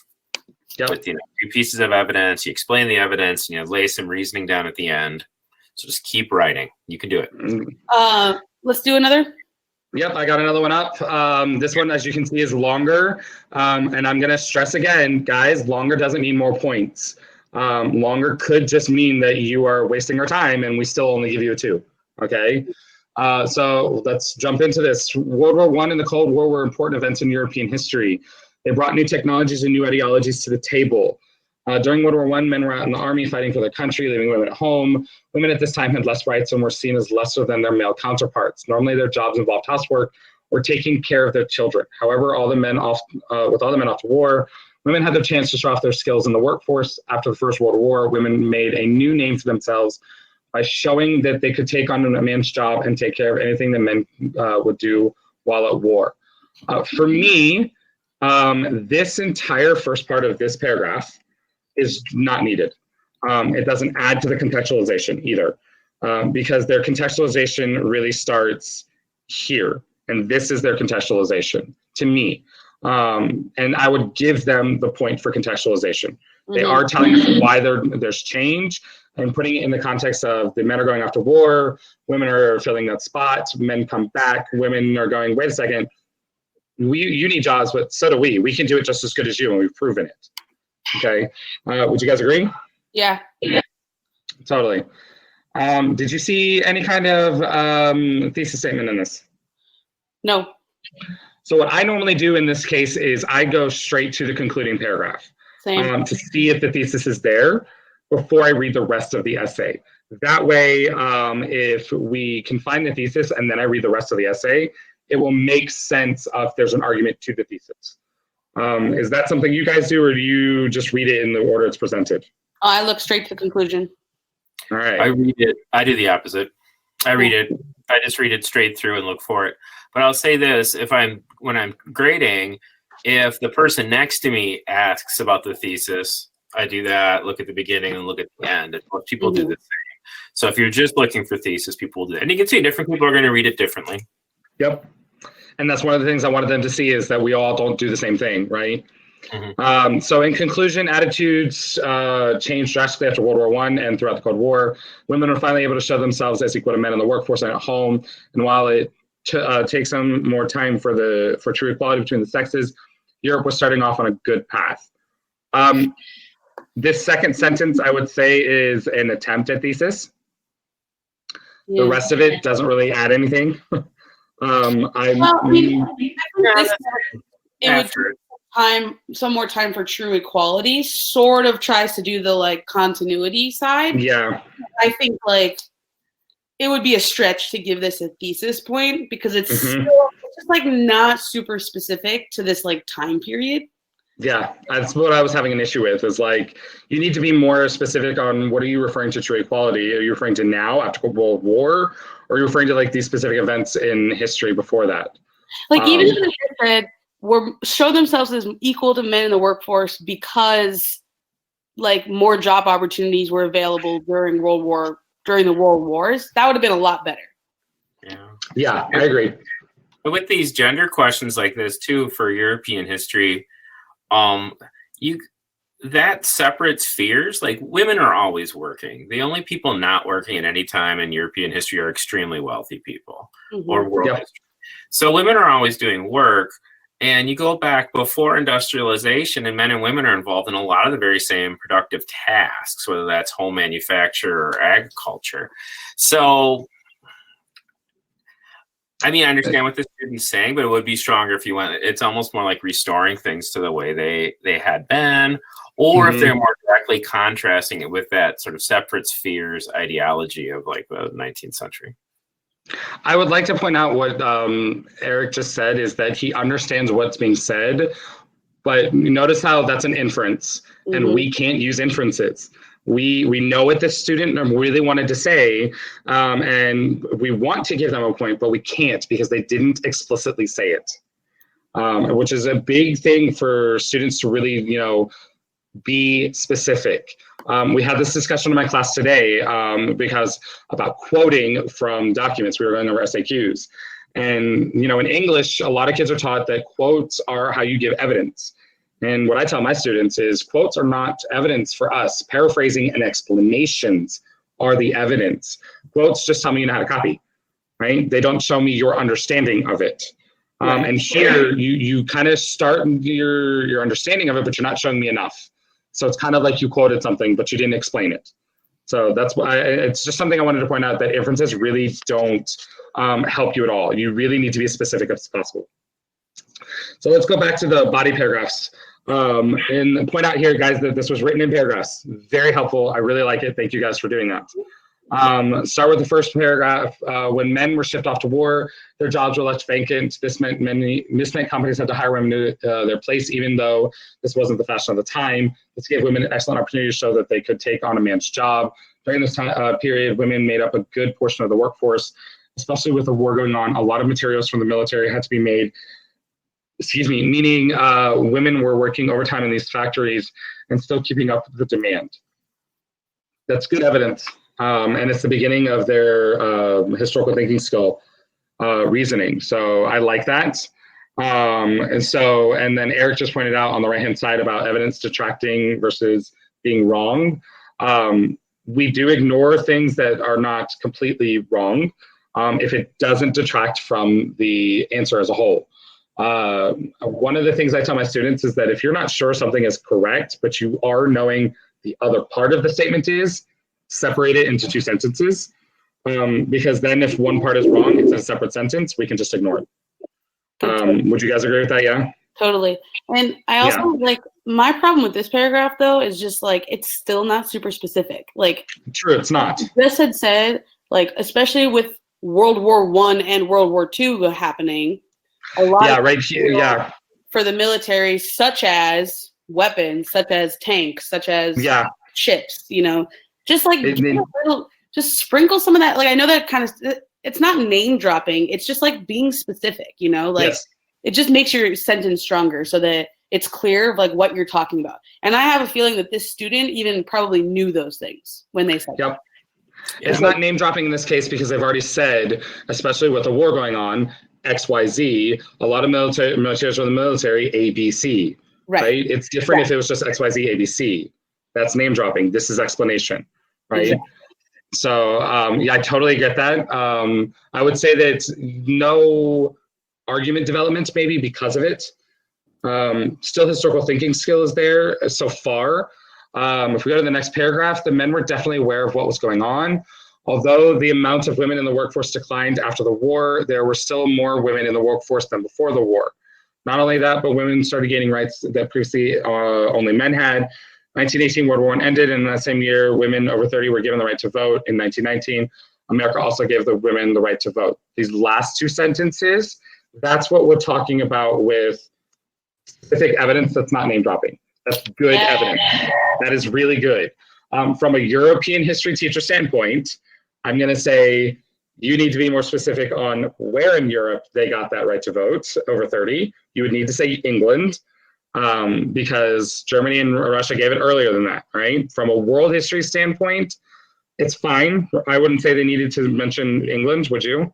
Yep. With 2 pieces of evidence, you explain the evidence, and you lay some reasoning down at the end. So just keep writing. You can do it. Let's do another. Yep, I got another one up. This one, as you can see, is longer. And I'm going to stress again, guys, longer doesn't mean more points. Longer could just mean that you are wasting our time and we still only give you a 2. Okay? So let's jump into this. World War I and the Cold War were important events in European history. They brought new technologies and new ideologies to the table. During World War I, men were out in the army fighting for their country, leaving women at home. Women at this time had less rights and were seen as lesser than their male counterparts. Normally, their jobs involved housework or taking care of their children. However, with all the men off to war, women had their chance to show off their skills in the workforce. After the First World War, women made a new name for themselves by showing that they could take on a man's job and take care of anything that men would do while at war. For me, this entire first part of this paragraph is not needed. It doesn't add to the contextualization either, because their contextualization really starts here, and this is their contextualization to me. And I would give them the point for contextualization. They are telling us why there's change and putting it in the context of the men are going off to war, women are filling that spot, men come back, women are going, wait a second, you need jobs, but so do we. We can do it just as good as you, and we've proven it. Okay, would you guys agree? Yeah. Totally. Did you see any kind of thesis statement in this? No. So what I normally do in this case is I go straight to the concluding paragraph to see if the thesis is there. before I read the rest of the essay. That way, if we confine the thesis and then I read the rest of the essay, it will make sense if there's an argument to the thesis. Is that something you guys do, or do you just read it in the order it's presented? I look straight to the conclusion. All right. I read it. I do the opposite. I just read it straight through and look for it. But I'll say this, when I'm grading, if the person next to me asks about the thesis, I do that, look at the beginning and look at the end. And most people do the same. So if you're just looking for thesis, people will do that. And you can see different people are going to read it differently. Yep. And that's one of the things I wanted them to see, is that we all don't do the same thing, right? Mm-hmm. So in conclusion, attitudes changed drastically after World War I and throughout the Cold War. Women were finally able to show themselves as equal to men in the workforce and at home. And while it takes some more time for true equality between the sexes, Europe was starting off on a good path. This second sentence, I would say, is an attempt at thesis. The rest of it doesn't really add anything. It would some more time for true equality. Sort of tries to do the like continuity side. Yeah, I think like it would be a stretch to give this a thesis point, because it's still, it's just like not super specific to this like time period. Yeah, that's what I was having an issue with, is like, you need to be more specific on what are you referring to true equality? Are you referring to now after World War, or are you referring to like these specific events in history before that? Like even if they said show themselves as equal to men in the workforce because like more job opportunities were available during the world wars, that would have been a lot better. Yeah, I agree. But with these gender questions like this too, for European history, that separates spheres. Like women are always working. The only people not working at any time in European history are extremely wealthy people or world history. So women are always doing work. And you go back before industrialization, and men and women are involved in a lot of the very same productive tasks, whether that's home manufacture or agriculture. So, I mean, I understand what the student's saying, but it would be stronger if you went, it's almost more like restoring things to the way they had been, or if they're more directly contrasting it with that sort of separate spheres ideology of like the 19th century. I would like to point out what Eric just said, is that he understands what's being said, but notice how that's an inference, and we can't use inferences. We know what this student really wanted to say, and we want to give them a point, but we can't because they didn't explicitly say it, which is a big thing for students to really, be specific. We had this discussion in my class today because about quoting from documents. We were going over SAQs. And, in English, a lot of kids are taught that quotes are how you give evidence. And what I tell my students is quotes are not evidence for us. Paraphrasing and explanations are the evidence. Quotes just tell me you know how to copy, right? They don't show me your understanding of it. And here you kind of start your understanding of it, but you're not showing me enough. So it's kind of like you quoted something, but you didn't explain it. So that's why it's just something I wanted to point out, that inferences really don't help you at all. You really need to be as specific as possible. So let's go back to the body paragraphs. And point out here, guys, that this was written in paragraphs. Very helpful. I really like it. Thank you guys for doing that. Start with the first paragraph. When men were shipped off to war, their jobs were left vacant. This meant companies had to hire women to their place, even though this wasn't the fashion of the time. This gave women an excellent opportunity to show that they could take on a man's job. During this time period, women made up a good portion of the workforce, especially with the war going on. A lot of materials from the military had to be made. Meaning women were working overtime in these factories and still keeping up with the demand. That's good evidence. And it's the beginning of their historical thinking skill reasoning. So I like that. And then Eric just pointed out on the right-hand side about evidence detracting versus being wrong. We do ignore things that are not completely wrong if it doesn't detract from the answer as a whole. One of the things I tell my students is that if you're not sure something is correct, but you are knowing the other part of the statement is, separate it into two sentences, because then if one part is wrong, it's a separate sentence, we can just ignore it. Would you guys agree with that? Yeah? Totally. And I also like my problem with this paragraph though is just like it's still not super specific. Like true, it's not. Just had said, like especially with World War I and World War II happening, a lot of right here, for the military, such as weapons, such as tanks, such as ships, you know, just like just sprinkle some of that. Like I know that kind of it's not name dropping, it's just like being specific, you know, like it just makes your sentence stronger so that it's clear of like what you're talking about. And I have a feeling that this student even probably knew those things when they said that. It's not name dropping in this case because they've already said, especially with the war going on, XYZ, a lot of militaries from the military, ABC, right? It's different if it was just XYZ, ABC. That's name dropping. This is explanation, right? Exactly. So I totally get that. I would say that it's no argument development maybe because of it. Still historical thinking skill is there so far. If we go to the next paragraph, the men were definitely aware of what was going on. Although the amount of women in the workforce declined after the war, there were still more women in the workforce than before the war. Not only that, but women started gaining rights that previously only men had. 1918, World War I ended, and in that same year, women over 30 were given the right to vote. In 1919, America also gave the women the right to vote. These last two sentences, that's what we're talking about with specific evidence that's not name dropping. That's good evidence. That is really good. From a European history teacher standpoint, I'm going to say you need to be more specific on where in Europe they got that right to vote over 30. You would need to say England because Germany and Russia gave it earlier than that, right? From a world history standpoint, it's fine. I wouldn't say they needed to mention England, would you?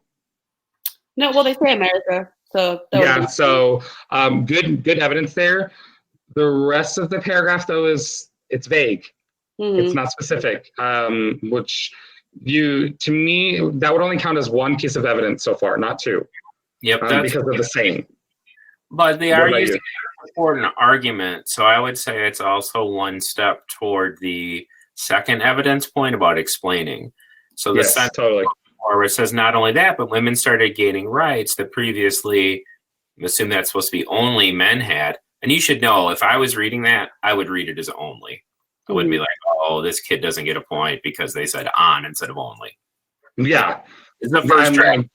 No, well, they say America. So good evidence there. The rest of the paragraph, though, it's vague. It's not specific, which to me, that would only count as one piece of evidence so far, not two. Yep, because of the same. But they are using it for an argument, so I would say it's also one step toward the second evidence point about explaining. So the sentence totally. Where it says not only that, but women started gaining rights that previously, I assume that's supposed to be only men had. And you should know, if I was reading that, I would read it as only. I wouldn't be like, oh, this kid doesn't get a point because they said on instead of only. Yeah. It's the first draft.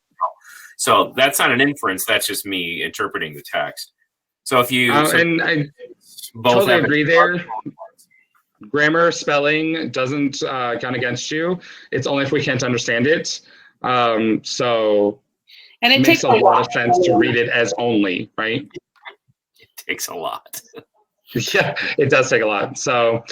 So that's not an inference. That's just me interpreting the text. So if you... and I totally agree there. Grammar, spelling doesn't count against you. It's only if we can't understand it. So and it makes a lot of sense to read it as only, right? It takes a lot. Yeah, it does take a lot. So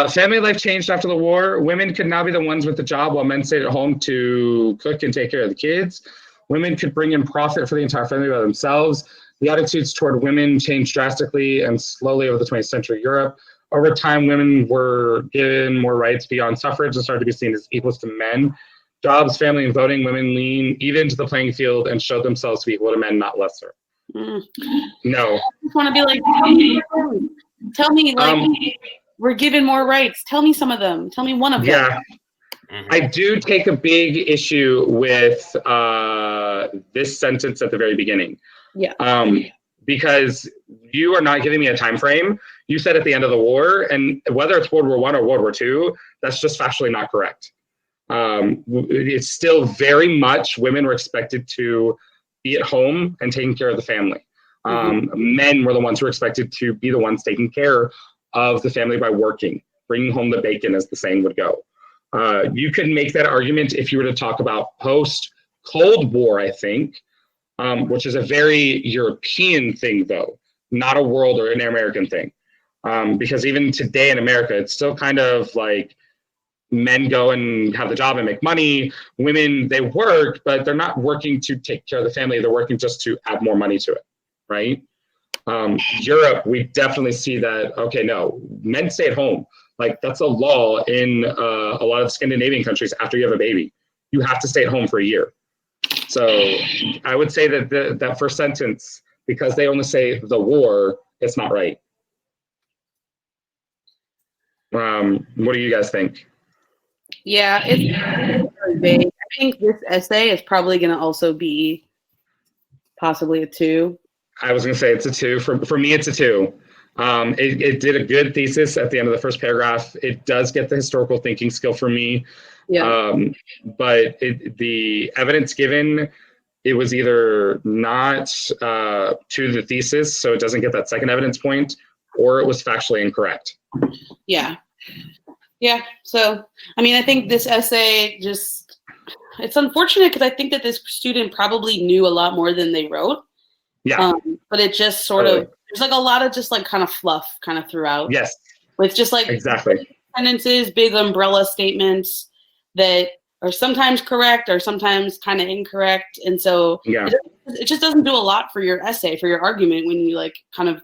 family life changed after the war. Women could now be the ones with the job while men stayed at home to cook and take care of the kids. Women could bring in profit for the entire family by themselves. The attitudes toward women changed drastically and slowly over the 20th century Europe. Over time, women were given more rights beyond suffrage and started to be seen as equals to men. Jobs, family, and voting, women lean even to the playing field and showed themselves to be equal to men, not lesser. No. I just want to be like, tell me, like, we're given more rights. Tell me some of them. Tell me one of them. Yeah. I do take a big issue with this sentence at the very beginning. Yeah. Because you are not giving me a time frame. You said at the end of the war, and whether it's World War I or World War II, that's just factually not correct. It's still very much women were expected to be at home and taking care of the family. Men were the ones who were expected to be the ones taking care of the family by working, bringing home the bacon, as the saying would go. You could make that argument if you were to talk about post-Cold War, I think, which is a very European thing, though, not a world or an American thing. Because even today in America, it's still kind of like men go and have the job and make money. Women, they work, but they're not working to take care of the family. They're working just to add more money to it, right? Europe, we definitely see that, okay, no, men stay at home. Like, that's a law in a lot of Scandinavian countries. After you have a baby, you have to stay at home for a year. So I would say that that first sentence, because they only say the war, it's not right. What do you guys think? Yeah, it's very vague. I think this essay is probably going to also be possibly a 2. I was going to say it's a 2. For me, it's a 2. It did a good thesis at the end of the first paragraph. It does get the historical thinking skill for me. Yeah. But the evidence given, it was either not to the thesis, so it doesn't get that second evidence point, or it was factually incorrect. Yeah. Yeah. So, I mean, I think this essay just, it's unfortunate because I think that this student probably knew a lot more than they wrote. Yeah. But it just sort of, there's like a lot of just like kind of fluff kind of throughout. Yes. With just like exactly sentences, big umbrella statements that are sometimes correct or sometimes kind of incorrect. And so yeah, it just doesn't do a lot for your essay, for your argument when you like kind of,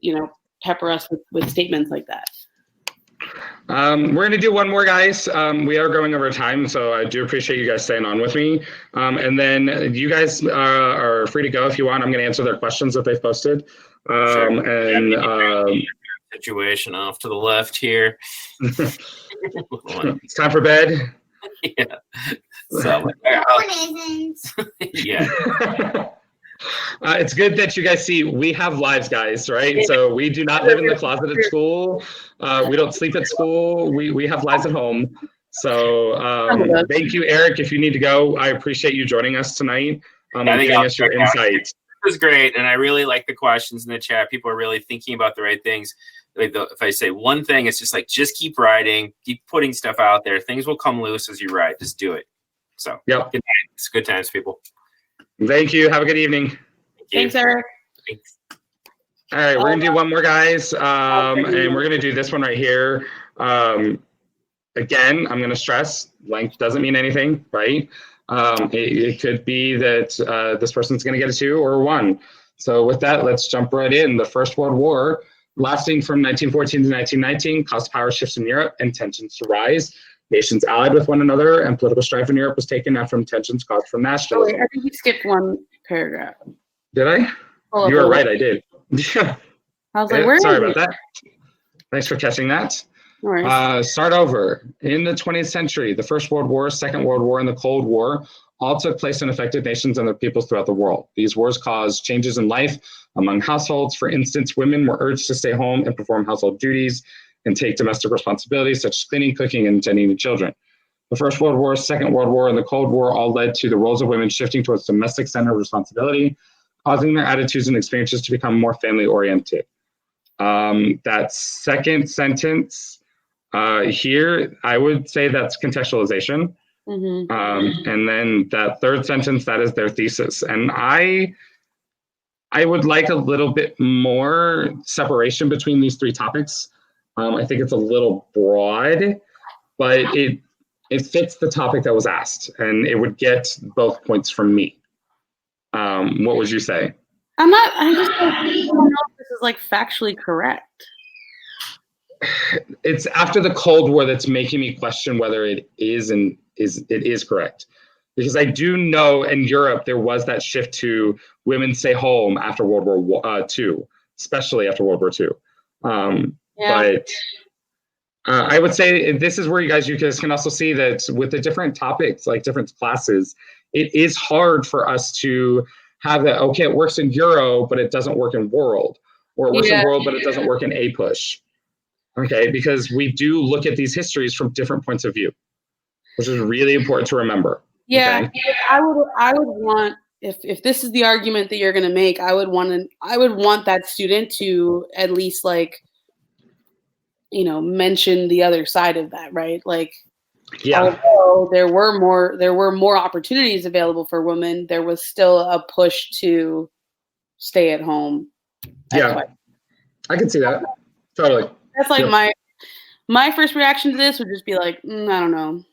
you know, pepper us with statements like that. We're going to do one more, guys. We are going over time, so I do appreciate you guys staying on with me. And then you guys are free to go if you want. I'm going to answer their questions that they've posted. And situation off to the left here. It's time for bed. Yeah. So, yeah. It's good that you guys see we have lives, guys, right? So we do not live in the closet at school. We don't sleep at school. We have lives at home. So thank you, Eric. If you need to go, I appreciate you joining us tonight and giving us your insights. It was great, and I really like the questions in the chat. People are really thinking about the right things. Like if I say one thing, it's just like, just keep writing, keep putting stuff out there. Things will come loose as you write. Just do it. So, yep. Good night. It's good times, people. Thank you. Have a good evening. Thanks, Eric. Thanks. All right, we're going to do one more, guys, and we're going to do this one right here. Again, I'm going to stress, length doesn't mean anything, right? It could be that this person's going to get a 2 or a 1. So with that, let's jump right in. The First World War, lasting from 1914 to 1919, caused power shifts in Europe and tensions to rise. Nations allied with one another, and political strife in Europe was taken out from tensions caused from nationalism. I think you skipped one paragraph. Did I? You were right, I did. I was like, where? Sorry about that. Thanks for catching that. No worries. Start over. In the 20th century, the First World War, Second World War, and the Cold War all took place and affected nations and their peoples throughout the world. These wars caused changes in life among households. For instance, women were urged to stay home and perform household duties and take domestic responsibilities such as cleaning, cooking, and tending to children. The First World War, Second World War, and the Cold War all led to the roles of women shifting towards domestic-centered responsibility, causing their attitudes and experiences to become more family-oriented. That second sentence here, I would say that's contextualization. Mm-hmm. And then that third sentence, that is their thesis. And I would like a little bit more separation between these 3 topics. I think it's a little broad, but it fits the topic that was asked, and it would get both points from me. What would you say? I just don't know if this is like factually correct. It's after the Cold War that's making me question whether it is correct. Because I do know in Europe there was that shift to women stay home after World War II, especially after World War II. But I would say this is where you guys can also see that with the different topics, like different classes, it is hard for us to have that, okay, it works in Euro, but it doesn't work in World. Or it works in World, but it doesn't work in APUSH. Okay, because we do look at these histories from different points of view, which is really important to remember. Yeah, okay? I would want, if this is the argument that you're going to make, I would want that student to at least like, you know, mention the other side of that, right? Like, although there were more opportunities available for women, there was still a push to stay at home. Yeah, I can see that. Totally. That's like my first reaction to this would just be like, I don't know.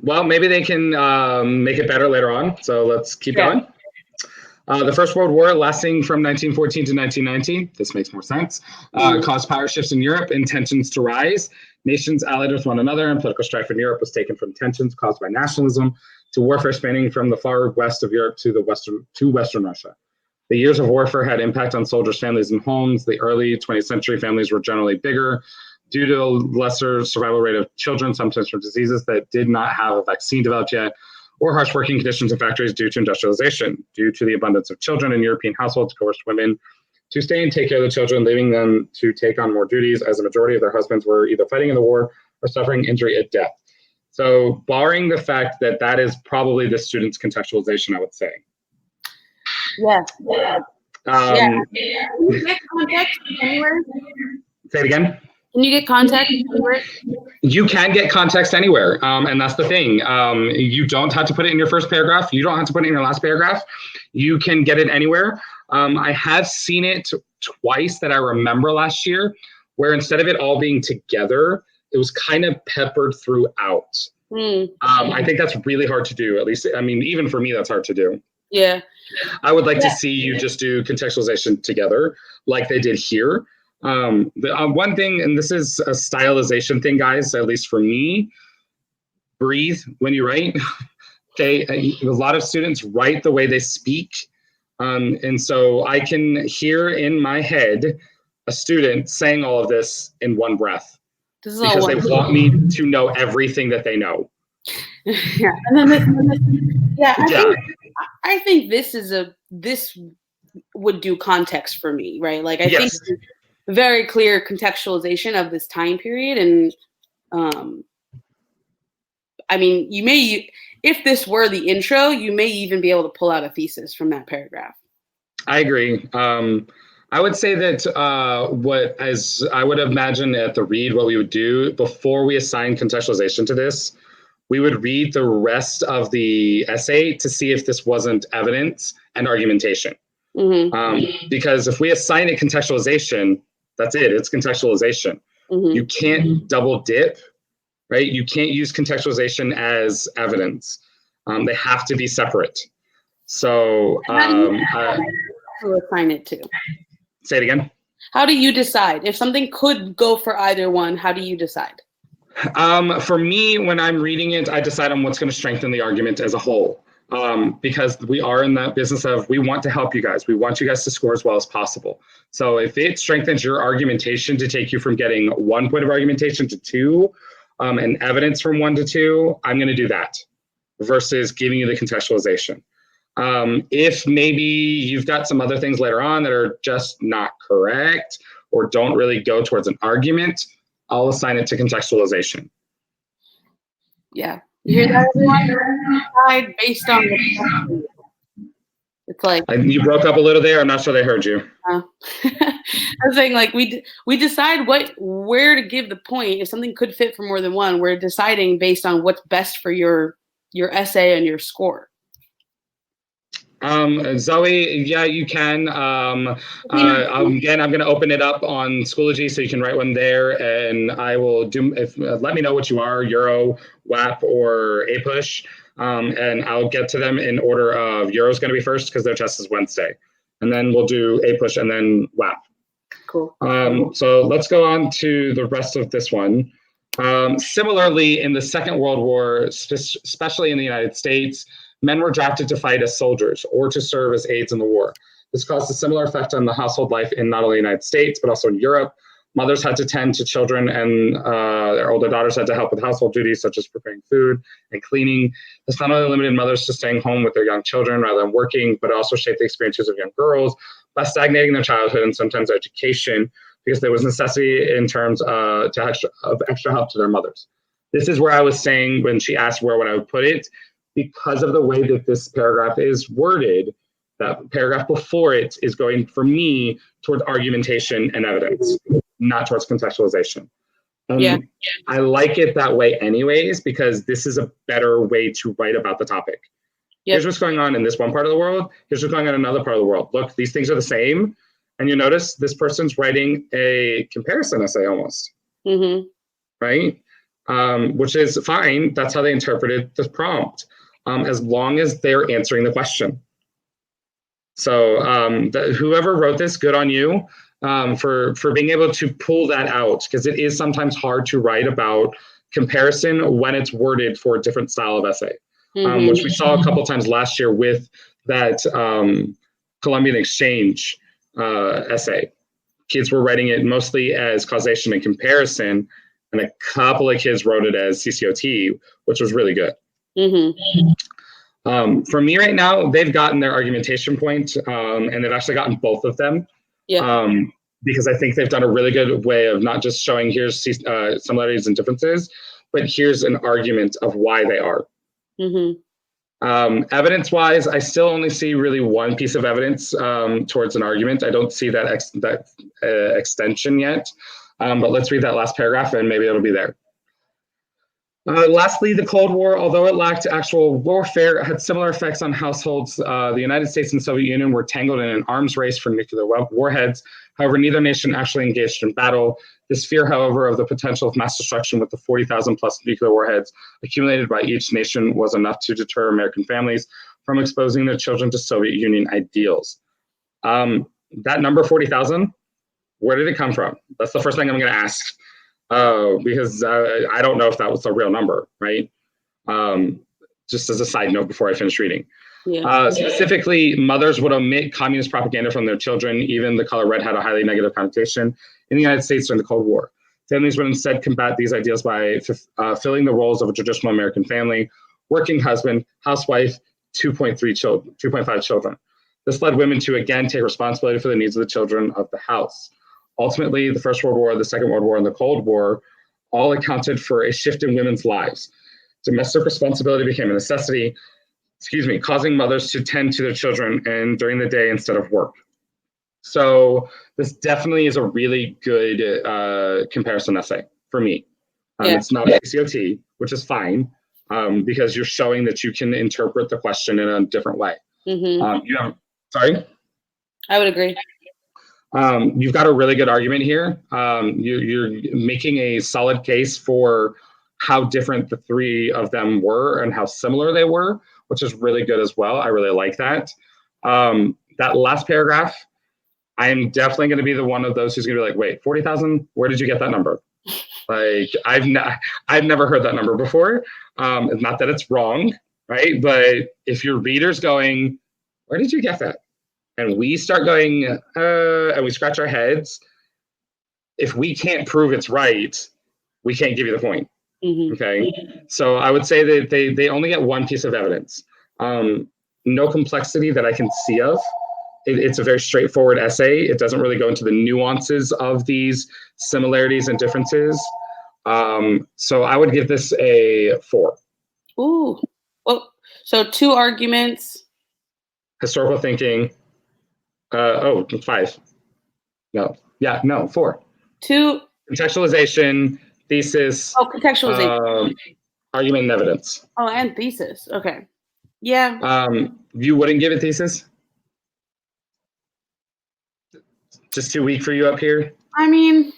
Well, maybe they can make it better later on. So let's keep going. The First World War, lasting from 1914 to 1919, this makes more sense, caused power shifts in Europe and tensions to rise. Nations allied with one another, and political strife in Europe was taken from tensions caused by nationalism to warfare spanning from the far west of Europe to Western Russia. The years of warfare had impact on soldiers' families and homes. The early 20th century families were generally bigger due to a lesser survival rate of children, sometimes from diseases that did not have a vaccine developed yet. or harsh working conditions in factories due to industrialization. Due to the abundance of children in European households, coerced women to stay and take care of the children, leaving them to take on more duties, as the majority of their husbands were either fighting in the war or suffering injury at death. So barring the fact that that is probably the student's contextualization, I would say. Yeah. Can you get context anywhere? Say it again. Can you get context anywhere? You can get context anywhere, and that's the thing. You don't have to put it in your first paragraph. You don't have to put it in your last paragraph. You can get it anywhere. I have seen it twice that I remember last year, where instead of it all being together, it was kind of peppered throughout. I think that's really hard to do. At least, I mean, even for me, that's hard to do. Yeah. I would like to see you just do contextualization together, like they did here. One thing, and this is a stylization thing, guys, at least for me, breathe when you write. Okay, a lot of students write the way they speak. And so I can hear in my head a student saying all of this in one breath because they want me to know everything that they know. Yeah, and then I think this would do context for me, right? Like I think very clear contextualization of this time period, and I mean, you may, if this were the intro, you may even be able to pull out a thesis from that paragraph. I agree. I would say that as I would imagine at the read, what we would do before we assign contextualization to this, we would read the rest of the essay to see if this wasn't evidence and argumentation. Because if we assign it contextualization, that's it. It's contextualization. You can't double dip, right? You can't use contextualization as evidence. They have to be separate. So who assign it to? Say it again. How do you decide? If something could go for either one, how do you decide? For me, when I'm reading it, I decide on what's going to strengthen the argument as a whole. Because we are in that business of, we want to help you guys. We want you guys to score as well as possible. So if it strengthens your argumentation to take you from getting 1 point of argumentation to 2, and evidence from 1 to 2, I'm going to do that versus giving you the contextualization. If maybe you've got some other things later on that are just not correct or don't really go towards an argument, I'll assign it to contextualization. Yeah. You hear that, everyone? Based on the, it's like, you broke up a little there. I'm not sure they heard you. I was saying, like, we decide where to give the point. If something could fit for more than one, we're deciding based on what's best for your essay and your score. Zoe, yeah, you can. Again, I'm going to open it up on Schoology so you can write one there, and I will do. Let me know what you are, Euro, WAP, or APUSH, and I'll get to them in order of Euro's going to be first because their test is Wednesday, and then we'll do APUSH and then WAP. Cool. So let's go on to the rest of this one. Similarly, in the Second World War, especially in the United States, men were drafted to fight as soldiers or to serve as aides in the war. This caused a similar effect on the household life in not only the United States, but also in Europe. Mothers had to tend to children, and their older daughters had to help with household duties such as preparing food and cleaning. This not only limited mothers to staying home with their young children rather than working, but also shaped the experiences of young girls by stagnating their childhood and sometimes education, because there was necessity in terms of extra help to their mothers. This is where I was saying when she asked where would I put it, because of the way that this paragraph is worded, that paragraph before it is going, for me, towards argumentation and evidence, not towards contextualization. I like it that way anyways, because this is a better way to write about the topic. Here's what's going on in this one part of the world. Here's what's going on in another part of the world. Look, these things are the same. And you notice this person's writing a comparison essay almost, right? Which is fine. That's how they interpreted the prompt, as long as they're answering the question. So whoever wrote this, good on you for being able to pull that out, because it is sometimes hard to write about comparison when it's worded for a different style of essay, which we saw a couple times last year with that Columbian exchange essay. Kids were writing it mostly as causation and comparison, and a couple of kids wrote it as CCOT, which was really good. For me right now, they've gotten their argumentation point, and they've actually gotten both of them. Yeah. Because I think they've done a really good way of not just showing here's similarities and differences, but here's an argument of why they are. Evidence-wise, I still only see really one piece of evidence towards an argument. I don't see that extension yet, but let's read that last paragraph and maybe it'll be there. Lastly, the Cold War, although it lacked actual warfare, had similar effects on households. The United States and the Soviet Union were tangled in an arms race for nuclear warheads. However, neither nation actually engaged in battle. This fear, however, of the potential of mass destruction with the 40,000 plus nuclear warheads accumulated by each nation was enough to deter American families from exposing their children to Soviet Union ideals. That number 40,000, where did it come from? That's the first thing I'm going to ask. Because I don't know if that was the real number, right? Just as a side note before I finish reading. Yeah. Specifically, mothers would omit communist propaganda from their children. Even the color red had a highly negative connotation in the United States during the Cold War. Families would instead combat these ideals by filling the roles of a traditional American family, working husband, housewife, 2.5 children. This led women to again take responsibility for the needs of the children of the house. Ultimately, the First World War, the Second World War, and the Cold War all accounted for a shift in women's lives. Domestic responsibility became a necessity, causing mothers to tend to their children and during the day instead of work. So this definitely is a really good comparison essay for me. It's not a COT, which is fine, because you're showing that you can interpret the question in a different way. Sorry? I would agree. You've got a really good argument here. You're making a solid case for how different the three of them were and how similar they were, which is really good as well. I really like that. That last paragraph, I'm definitely going to be the one of those who's going to be like, wait, 40,000? Where did you get that number? Like, I've never heard that number before. Not that it's wrong, right? But if your reader's going, where did you get that? And we start going, and we scratch our heads. If we can't prove it's right, we can't give you the point. Okay. So I would say that they only get one piece of evidence. No complexity that I can see of. It's a very straightforward essay. It doesn't really go into the nuances of these similarities and differences. So I would give this a 4. Ooh. Well, so 2 arguments. Historical thinking. 5. No, 4. 2. Contextualization, thesis. Oh, contextualization. Argument and evidence. Oh, and thesis. Okay. Yeah. You wouldn't give it thesis? Just too weak for you up here? I mean,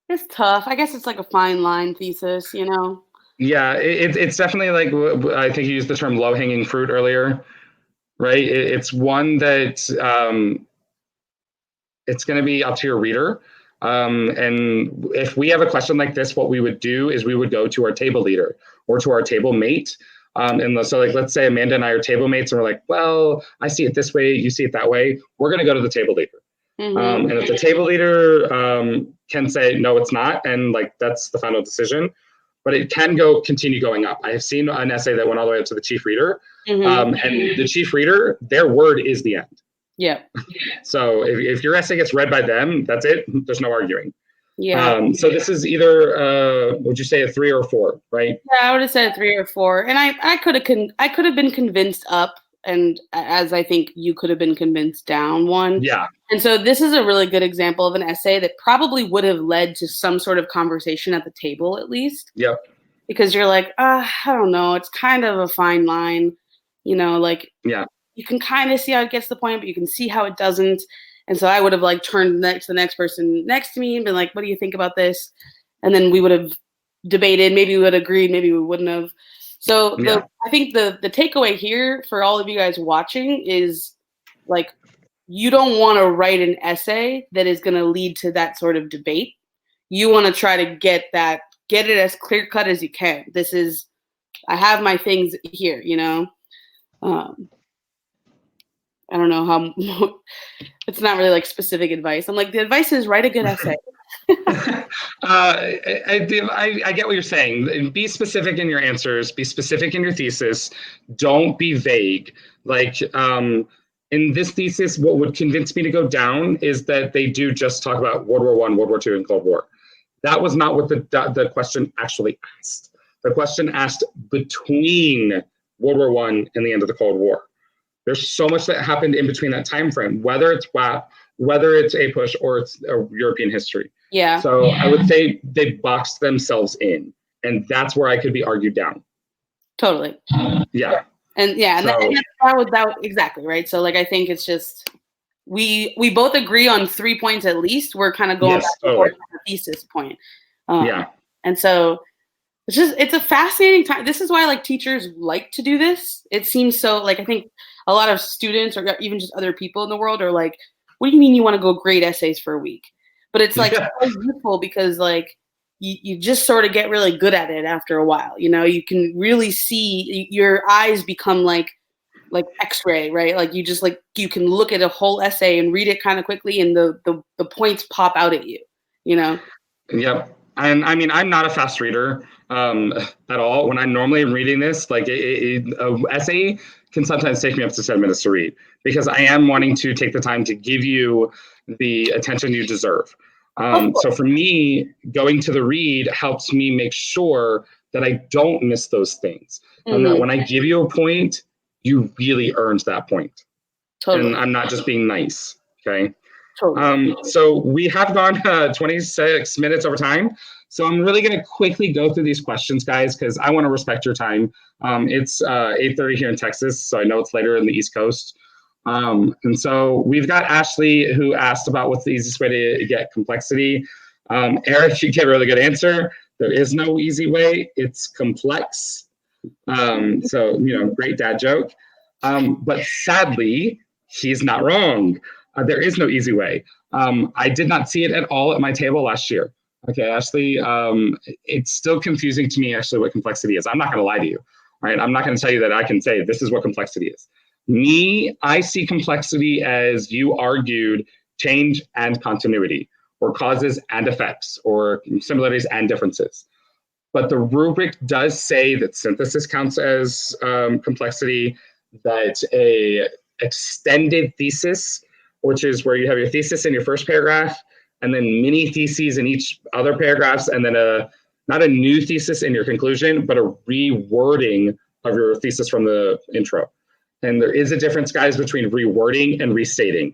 it's tough. I guess it's like a fine line thesis, you know? Yeah, it's definitely like, I think you used the term low-hanging fruit earlier. Right? It's one that it's going to be up to your reader. And if we have a question like this, what we would do is we would go to our table leader or to our table mate. So like, let's say Amanda and I are table mates and we're like, well, I see it this way, you see it that way. We're going to go to the table leader. And if the table leader can say, no, it's not, and like, that's the final decision, but it can continue going up. I have seen an essay that went all the way up to the chief reader. And the chief reader, their word is the end. Yeah. So if your essay gets read by them, that's it. There's no arguing. Yeah. So this is either, would you say a 3 or a 4, right? Yeah, I would have said a 3 or 4. And I could have been convinced up, and as I think you could have been convinced down 1. Yeah. And so this is a really good example of an essay that probably would have led to some sort of conversation at the table, at least. Yep. Because you're like, I don't know, it's kind of a fine line, you know, like, yeah, you can kind of see how it gets the point, but you can see how it doesn't. And so I would have like turned to the next person next to me and been like, what do you think about this? And then we would have debated. Maybe we would have agreed, maybe we wouldn't have. So I think the takeaway here for all of you guys watching is like, you don't want to write an essay that is going to lead to that sort of debate. You want to try to get it as clear cut as you can. I have my things here, you know? I don't know how, it's not really like specific advice. I'm like, the advice is write a good essay. I get what you're saying. Be specific in your answers. Be specific in your thesis. Don't be vague. Like in this thesis, what would convince me to go down is that they do just talk about World War I, World War II, and Cold War. That was not what the question actually asked. The question asked between World War I and the end of the Cold War. There's so much that happened in between that time frame, whether it's WAP, whether it's APUSH, or it's a European history. Yeah. So I would say they boxed themselves in, and that's where I could be argued down. Totally. Yeah. And yeah, and, So, that exactly right. So like I think it's just we both agree on 3 points at least. We're kind of going back and forth on the thesis point. Yeah. And so it's a fascinating time. This is why like teachers like to do this. It seems so like I think a lot of students or even just other people in the world are like, what do you mean you want to go grade essays for a week? But it's like so useful because like you just sort of get really good at it after a while. You know, you can really see your eyes become like X-ray, right? Like you can look at a whole essay and read it kind of quickly, and the points pop out at you. You know. Yep. And I mean, I'm not a fast reader at all. When I normally am reading this, like an essay can sometimes take me up to 7 minutes to read because I am wanting to take the time to give you the attention you deserve. So for me, going to the read helps me make sure that I don't miss those things. And that when I give you a point, you really earned that point. Totally. And I'm not just being nice, okay? Totally. So we have gone 26 minutes over time. So I'm really going to quickly go through these questions, guys, because I want to respect your time. It's 8:30 here in Texas, so I know it's later in the East Coast. And so we've got Ashley who asked about what's the easiest way to get complexity. Eric, you gave a really good answer. There is no easy way. It's complex. So, great dad joke. But sadly, he's not wrong. There is no easy way. I did not see it at all at my table last year. Okay, Ashley, it's still confusing to me actually what complexity is. I'm not going to lie to you, right? I'm not going to tell you that I can say this is what complexity is. I see complexity as you argued change and continuity, or causes and effects, or similarities and differences. But the rubric does say that synthesis counts as complexity, that a extended thesis, which is where you have your thesis in your first paragraph, and then mini theses in each other paragraphs, and then not a new thesis in your conclusion, but a rewording of your thesis from the intro. And there is a difference, guys, between rewording and restating.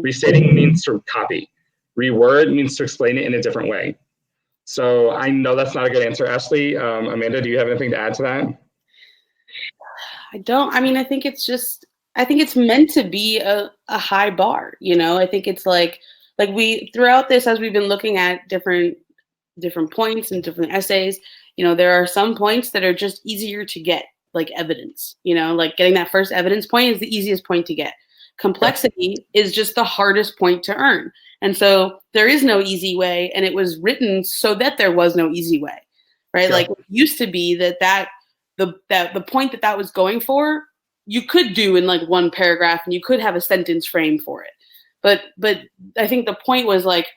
Restating means to copy. Reword means to explain it in a different way. So I know that's not a good answer. Ashley, Amanda, do you have anything to add to that? I don't. I mean, I think it's meant to be a high bar. I think it's like we throughout this, as we've been looking at different points and different essays, there are some points that are just easier to get, like evidence. Like getting that first evidence point is the easiest point to get. Complexity is just the hardest point to earn. And so there is no easy way, and it was written so that there was no easy way, right? Sure. Like it used to be that the point that was going for, you could do in like one paragraph, and you could have a sentence frame for it. But I think the point was like,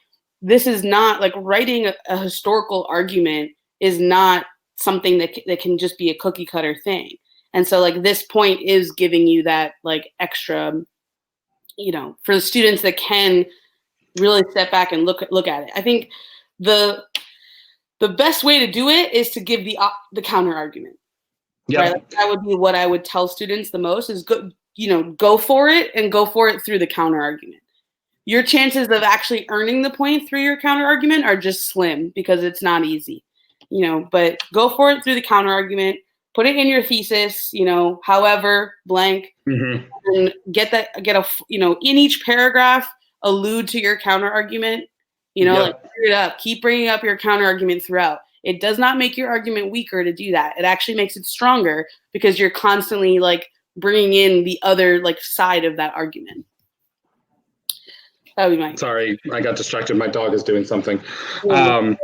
this is not like writing a historical argument is not something that can just be a cookie cutter thing. And so like this point is giving you that like extra, for the students that can really step back and look at it. I think the best way to do it is to give the counter argument. Yeah. Right? Like that would be what I would tell students the most is go for it, and go for it through the counter argument. Your chances of actually earning the point through your counter argument are just slim because it's not easy, but go for it through the counter argument, put it in your thesis, however, blank, and get in each paragraph, allude to your counter argument, like clear it up, keep bringing up your counter argument throughout. It does not make your argument weaker to do that. It actually makes it stronger because you're constantly like bringing in the other like side of that argument. That would be my. Sorry, I got distracted. My dog is doing something. Amory,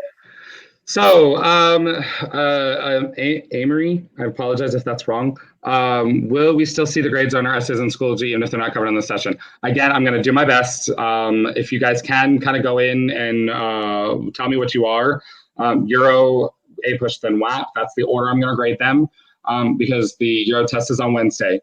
I apologize if that's wrong. Will we still see the grades on our essays in Schoology even if they're not covered in the session? Again, I'm going to do my best. If you guys can kind of go in and tell me what you are, Euro, APUSH, then WAP. That's the order I'm going to grade them because the Euro test is on Wednesday.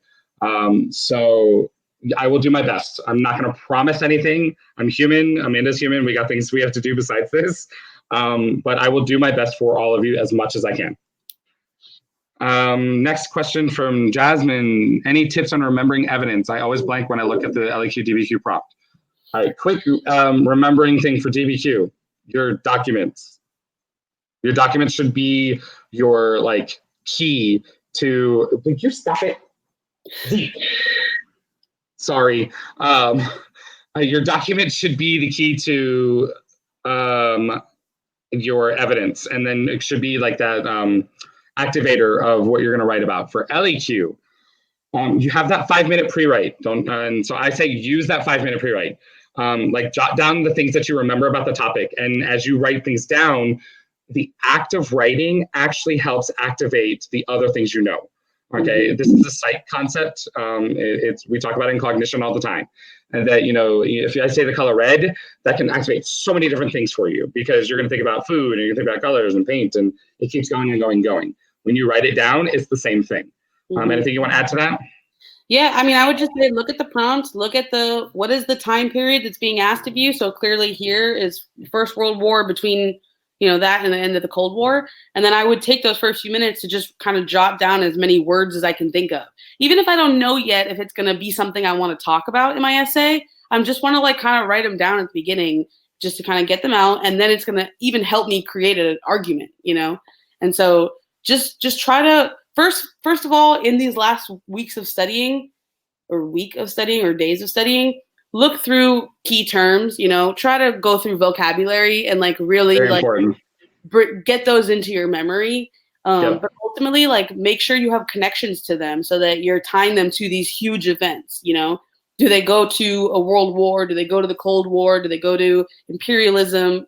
So I will do my best. I'm not going to promise anything. I'm human. Amanda's human. We got things we have to do besides this. But I will do my best for all of you as much as I can. Next question from Jasmine. Any tips on remembering evidence? I always blank when I look at the LEQ DBQ prompt. All right, quick remembering thing for DBQ. Your documents. Your documents should be your like key to. Would you stop it? Sorry. Your document should be the key to your evidence, and then it should be like that activator of what you're going to write about. For LEQ, you have that 5-minute pre-write. And so I say use that 5-minute pre-write. Like jot down the things that you remember about the topic, and as you write things down, the act of writing actually helps activate the other things you know. Okay, this is a site concept. We talk about it in cognition all the time. And that, if I say the color red, that can activate so many different things for you because you're going to think about food and you're going to think about colors and paint, and it keeps going and going and going. When you write it down, it's the same thing. Anything you want to add to that? Yeah, I would just say look at the prompts, look at what is the time period that's being asked of you. So clearly here is First World War between that and the end of the Cold War. And then I would take those first few minutes to just kind of jot down as many words as I can think of. Even if I don't know yet if it's going to be something I want to talk about in my essay, I just want to like kind of write them down at the beginning just to kind of get them out. And then it's going to even help me create an argument, And so just try to, first of all, in these last weeks of studying or days of studying, look through key terms, try to go through vocabulary and like really get those into your memory. But ultimately, like make sure you have connections to them so that you're tying them to these huge events. Do they go to a world war? Do they go to the Cold War? Do they go to imperialism?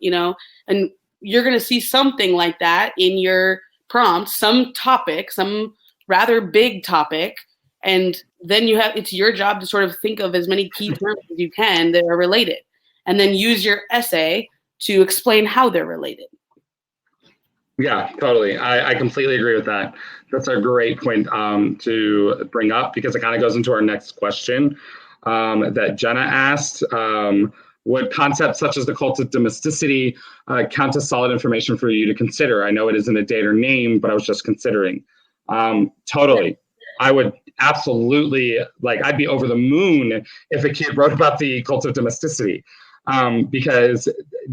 And you're going to see something like that in your prompt, some topic, some rather big topic. And then it's your job to sort of think of as many key terms as you can that are related, and then use your essay to explain how they're related. Yeah, totally. I completely agree with that. That's a great point to bring up because it kind of goes into our next question that Jenna asked. Would concepts such as the cult of domesticity count as solid information for you to consider? I know it isn't a date or name, but I was just considering. Totally. I would absolutely, I'd be over the moon if a kid wrote about the cult of domesticity, because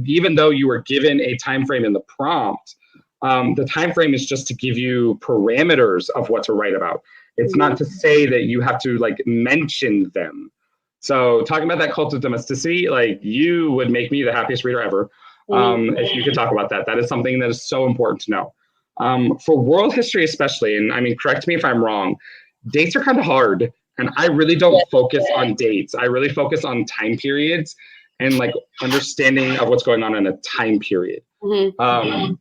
even though you were given a time frame in the prompt, the time frame is just to give you parameters of what to write about. It's not to say that you have to mention them. So talking about that cult of domesticity, you would make me the happiest reader ever if you could talk about that. That is something that is so important to know. For world history especially, and correct me if I'm wrong, dates are kind of hard, and I really don't focus on dates. I really focus on time periods and understanding of what's going on in a time period.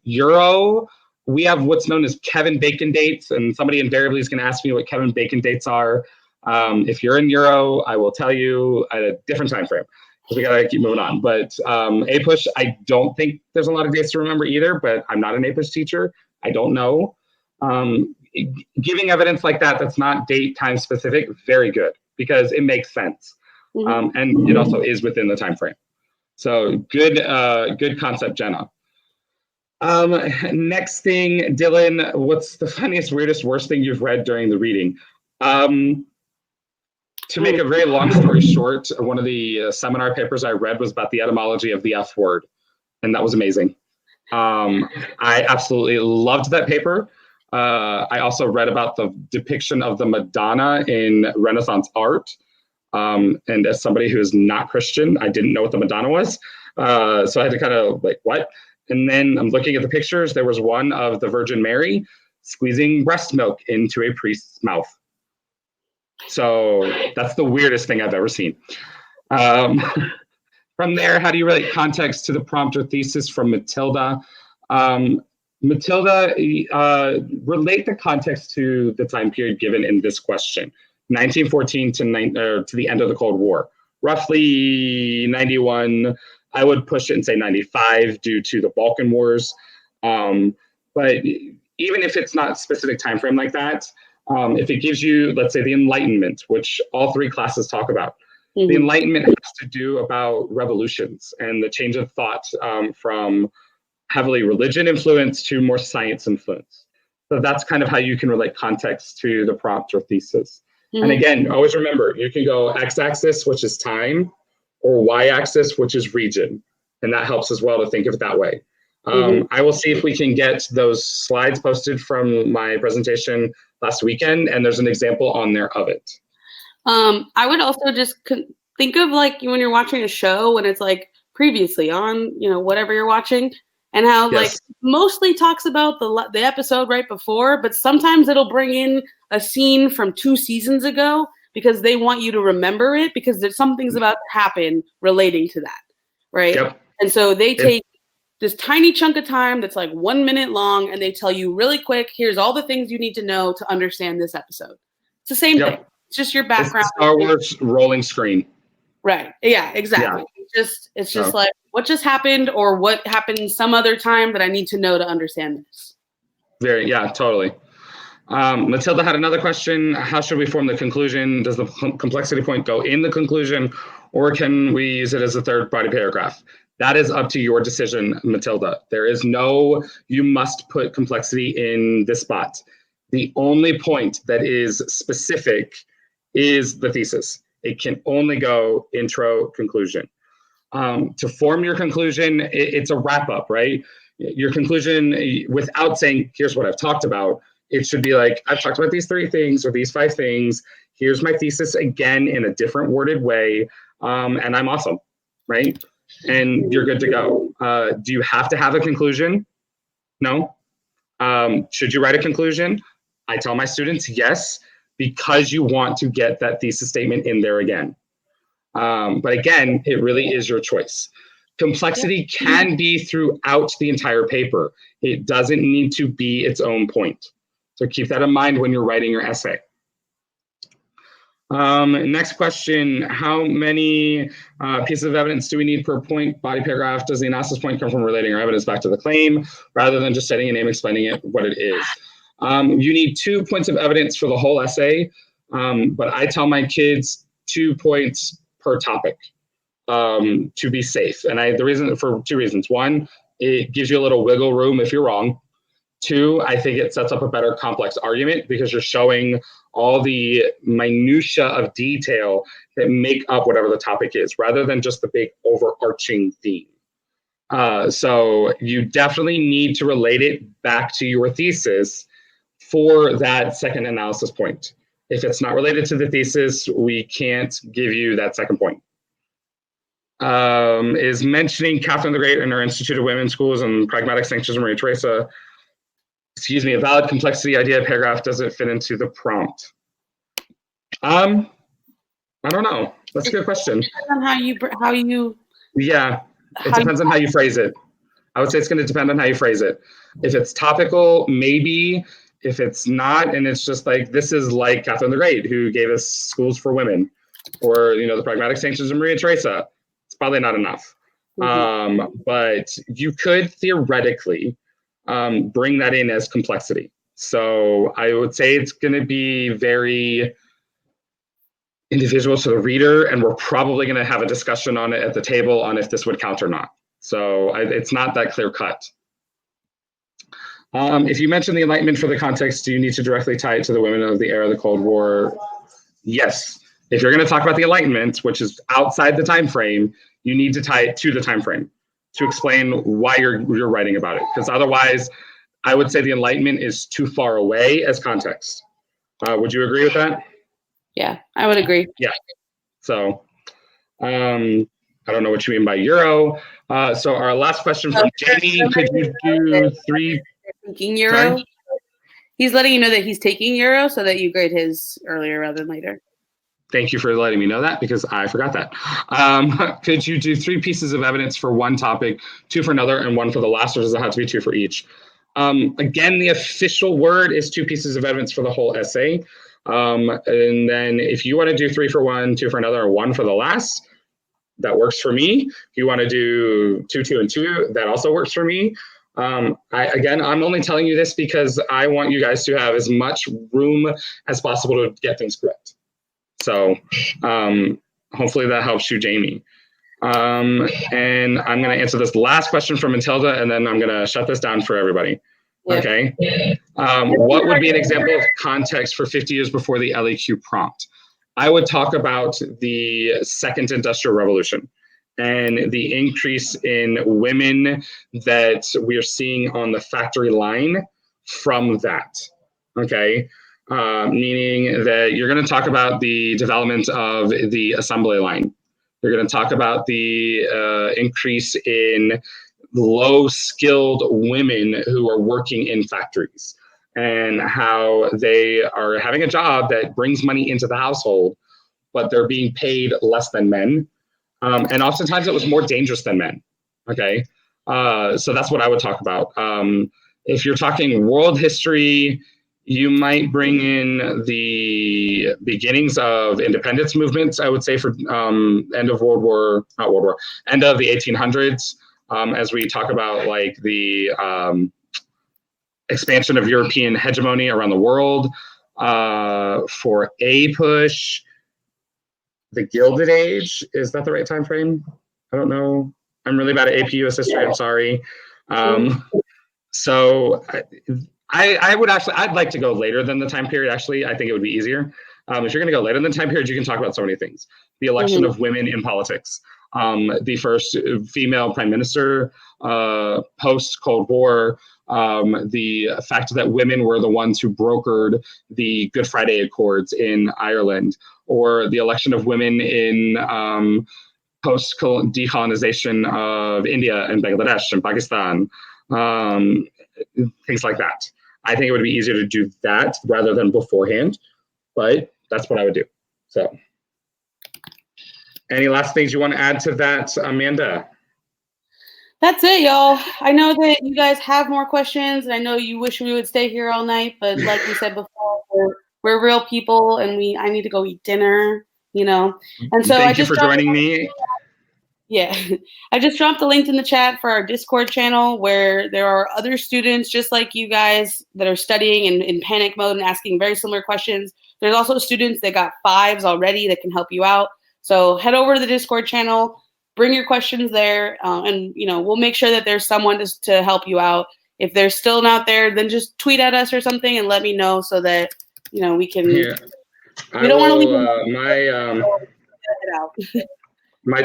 Euro, we have what's known as Kevin Bacon dates, and somebody invariably is going to ask me what Kevin Bacon dates are. If you're in Euro, I will tell you at a different time frame because we got to keep moving on. But APUSH, I don't think there's a lot of dates to remember either, but I'm not an APUSH teacher. I don't know. Giving evidence like that that's not date time specific, very good because it makes sense. And it also is within the time frame. So good concept, Jenna. Next thing, Dylan, what's the funniest, weirdest, worst thing you've read during the reading? To make a very long story short, one of the seminar papers I read was about the etymology of the F word, and that was amazing. I absolutely loved that paper. I also read about the depiction of the Madonna in Renaissance art. And as somebody who is not Christian, I didn't know what the Madonna was. So I had to kind of what? And then I'm looking at the pictures. There was one of the Virgin Mary squeezing breast milk into a priest's mouth. So that's the weirdest thing I've ever seen. From there, how do you relate context to the prompt or thesis from Matilda? Matilda, relate the context to the time period given in this question, 1914 to the end of the Cold War. Roughly 91, I would push it and say 95 due to the Balkan Wars. But even if it's not a specific time frame like that, if it gives you, let's say, the Enlightenment, which all three classes talk about, the Enlightenment has to do about revolutions and the change of thought from heavily religion influence to more science influence. So that's kind of how you can relate context to the prompt or thesis. And again, always remember, you can go x-axis, which is time, or y-axis, which is region. And that helps as well to think of it that way. I will see if we can get those slides posted from my presentation last weekend, and there's an example on there of it. I would also just think of like when you're watching a show when it's like previously on, whatever you're watching, and how like mostly talks about the episode right before, but sometimes it'll bring in a scene from 2 seasons ago because they want you to remember it because there's something's about to happen relating to that, right? Yep. And so they take this tiny chunk of time that's like 1 minute long, and they tell you really quick, here's all the things you need to know to understand this episode. It's the same thing. It's just your background. It's Star Wars rolling screen. Right. Yeah, exactly. Yeah. It's just like what just happened or what happened some other time that I need to know to understand this. Totally. Matilda had another question. How should we form the conclusion? Does the complexity point go in the conclusion, or can we use it as a third body paragraph? That is up to your decision, Matilda. There is no, you must put complexity in this spot. The only point that is specific is the thesis. It can only go intro, conclusion. To form your conclusion, it's a wrap up, right? Your conclusion, without saying, here's what I've talked about, it should be like, I've talked about these 3 things or these 5 things. Here's my thesis again in a different worded way. And I'm awesome, right? And you're good to go. Do you have to have a conclusion? No. Should you write a conclusion? I tell my students, yes, because you want to get that thesis statement in there again. But again, it really is your choice. Complexity can be throughout the entire paper. It doesn't need to be its own point. So keep that in mind when you're writing your essay. Next question, how many pieces of evidence do we need per point body paragraph? Does the analysis point come from relating our evidence back to the claim rather than just setting a name, explaining it, what it is? You need 2 points of evidence for the whole essay, but I tell my kids 2 points per topic to be safe. And the reason for 2 reasons. 1, it gives you a little wiggle room if you're wrong. 2, I think it sets up a better complex argument because you're showing all the minutia of detail that make up whatever the topic is, rather than just the big overarching theme. So you definitely need to relate it back to your thesis for that second analysis point. If it's not related to the thesis, we can't give you that second point. Is mentioning Catherine the Great and her Institute of Women's Schools and pragmatic sanctions of Maria Theresa, a valid complexity idea paragraph doesn't fit into the prompt? I don't know. That's a good question. It depends on how you Yeah, it depends on how you phrase it. I would say it's going to depend on how you phrase it. If it's topical, maybe. If it's not, and it's just like, this is like Catherine the Great, who gave us schools for women, or, the pragmatic sanctions of Maria Theresa, it's probably not enough. But you could theoretically bring that in as complexity. So I would say it's going to be very individual to the reader, and we're probably going to have a discussion on it at the table on if this would count or not. So it's not that clear cut. If you mention the Enlightenment for the context, do you need to directly tie it to the women of the era of the Cold War? Yes. If you're going to talk about the Enlightenment, which is outside the time frame, you need to tie it to the time frame to explain why you're writing about it. Because otherwise, I would say the Enlightenment is too far away as context. Would you agree with that? Yeah, I would agree. Yeah. So I don't know what you mean by Euro. So our last question from Jamie, could you do 3? Taking Euro. He's letting you know that he's taking Euro so that you grade his earlier rather than later. Thank you for letting me know that, because I forgot that. Could you do 3 pieces of evidence for one topic, 2 for another, and 1 for the last, or does it have to be 2 for each? Again, the official word is 2 pieces of evidence for the whole essay. And then if you want to do 3 for one, 2 for another, or 1 for the last, that works for me. If you want to do 2, 2, and 2, that also works for me. Again, I'm only telling you this because I want you guys to have as much room as possible to get things correct. So hopefully that helps you, Jamie. And I'm going to answer this last question from Matilda, and then I'm going to shut this down for everybody. Yep. Okay. What would be an example of context for 50 years before the LEQ prompt? I would talk about the second industrial revolution and the increase in women that we are seeing on the factory line from that. Okay. Meaning that you're going to talk about the development of the assembly line. You're going to talk about the increase in low-skilled women who are working in factories and how they are having a job that brings money into the household, but they're being paid less than men. And oftentimes it was more dangerous than men. Okay. So that's what I would talk about. If you're talking world history, you might bring in the beginnings of independence movements, I would say, for end of end of the 1800s, as we talk about like the expansion of European hegemony around the world. For APUSH, the Gilded Age, is that the right time frame? I don't know. I'm really bad at AP US history, I'm sorry. So I would actually, I'd like to go later than the time period, actually. I think it would be easier. If you're going to go later than the time period, you can talk about so many things. The election of women in politics, the first female prime minister, post-Cold War, the fact that women were the ones who brokered the Good Friday Accords in Ireland, or the election of women in post-decolonization of India and Bangladesh and Pakistan, things like that. I think it would be easier to do that rather than beforehand, but that's what I would do. So any last things you want to add to that, Amanda? That's it, y'all. I know that you guys have more questions, and I know you wish we would stay here all night, but like we said before, we're real people, and I need to go eat dinner, you know. And so Thank you for joining me. Yeah, I just dropped a link in the chat for our Discord channel where there are other students just like you guys that are studying in panic mode and asking very similar questions. There's also students that got 5s already that can help you out. So head over to the Discord channel, bring your questions there, and you know, we'll make sure that there's someone to help you out. If they're still not there, then just tweet at us or something and let me know so that, you know, we can. Yeah. We don't want to leave my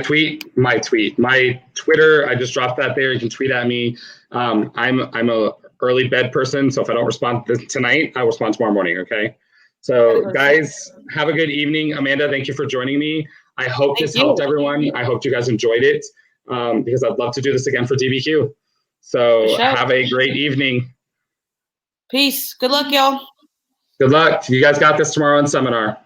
Twitter, I just dropped that there. You can tweet at me. I'm a early bed person, so if I don't respond tonight, I'll respond tomorrow morning, okay? So guys, have a good evening. Amanda, thank you for joining me. I hope this helped everyone. I hope you guys enjoyed it, because I'd love to do this again for DBQ. So have a great evening. Peace. Good luck, y'all. Good luck. You guys got this tomorrow in seminar.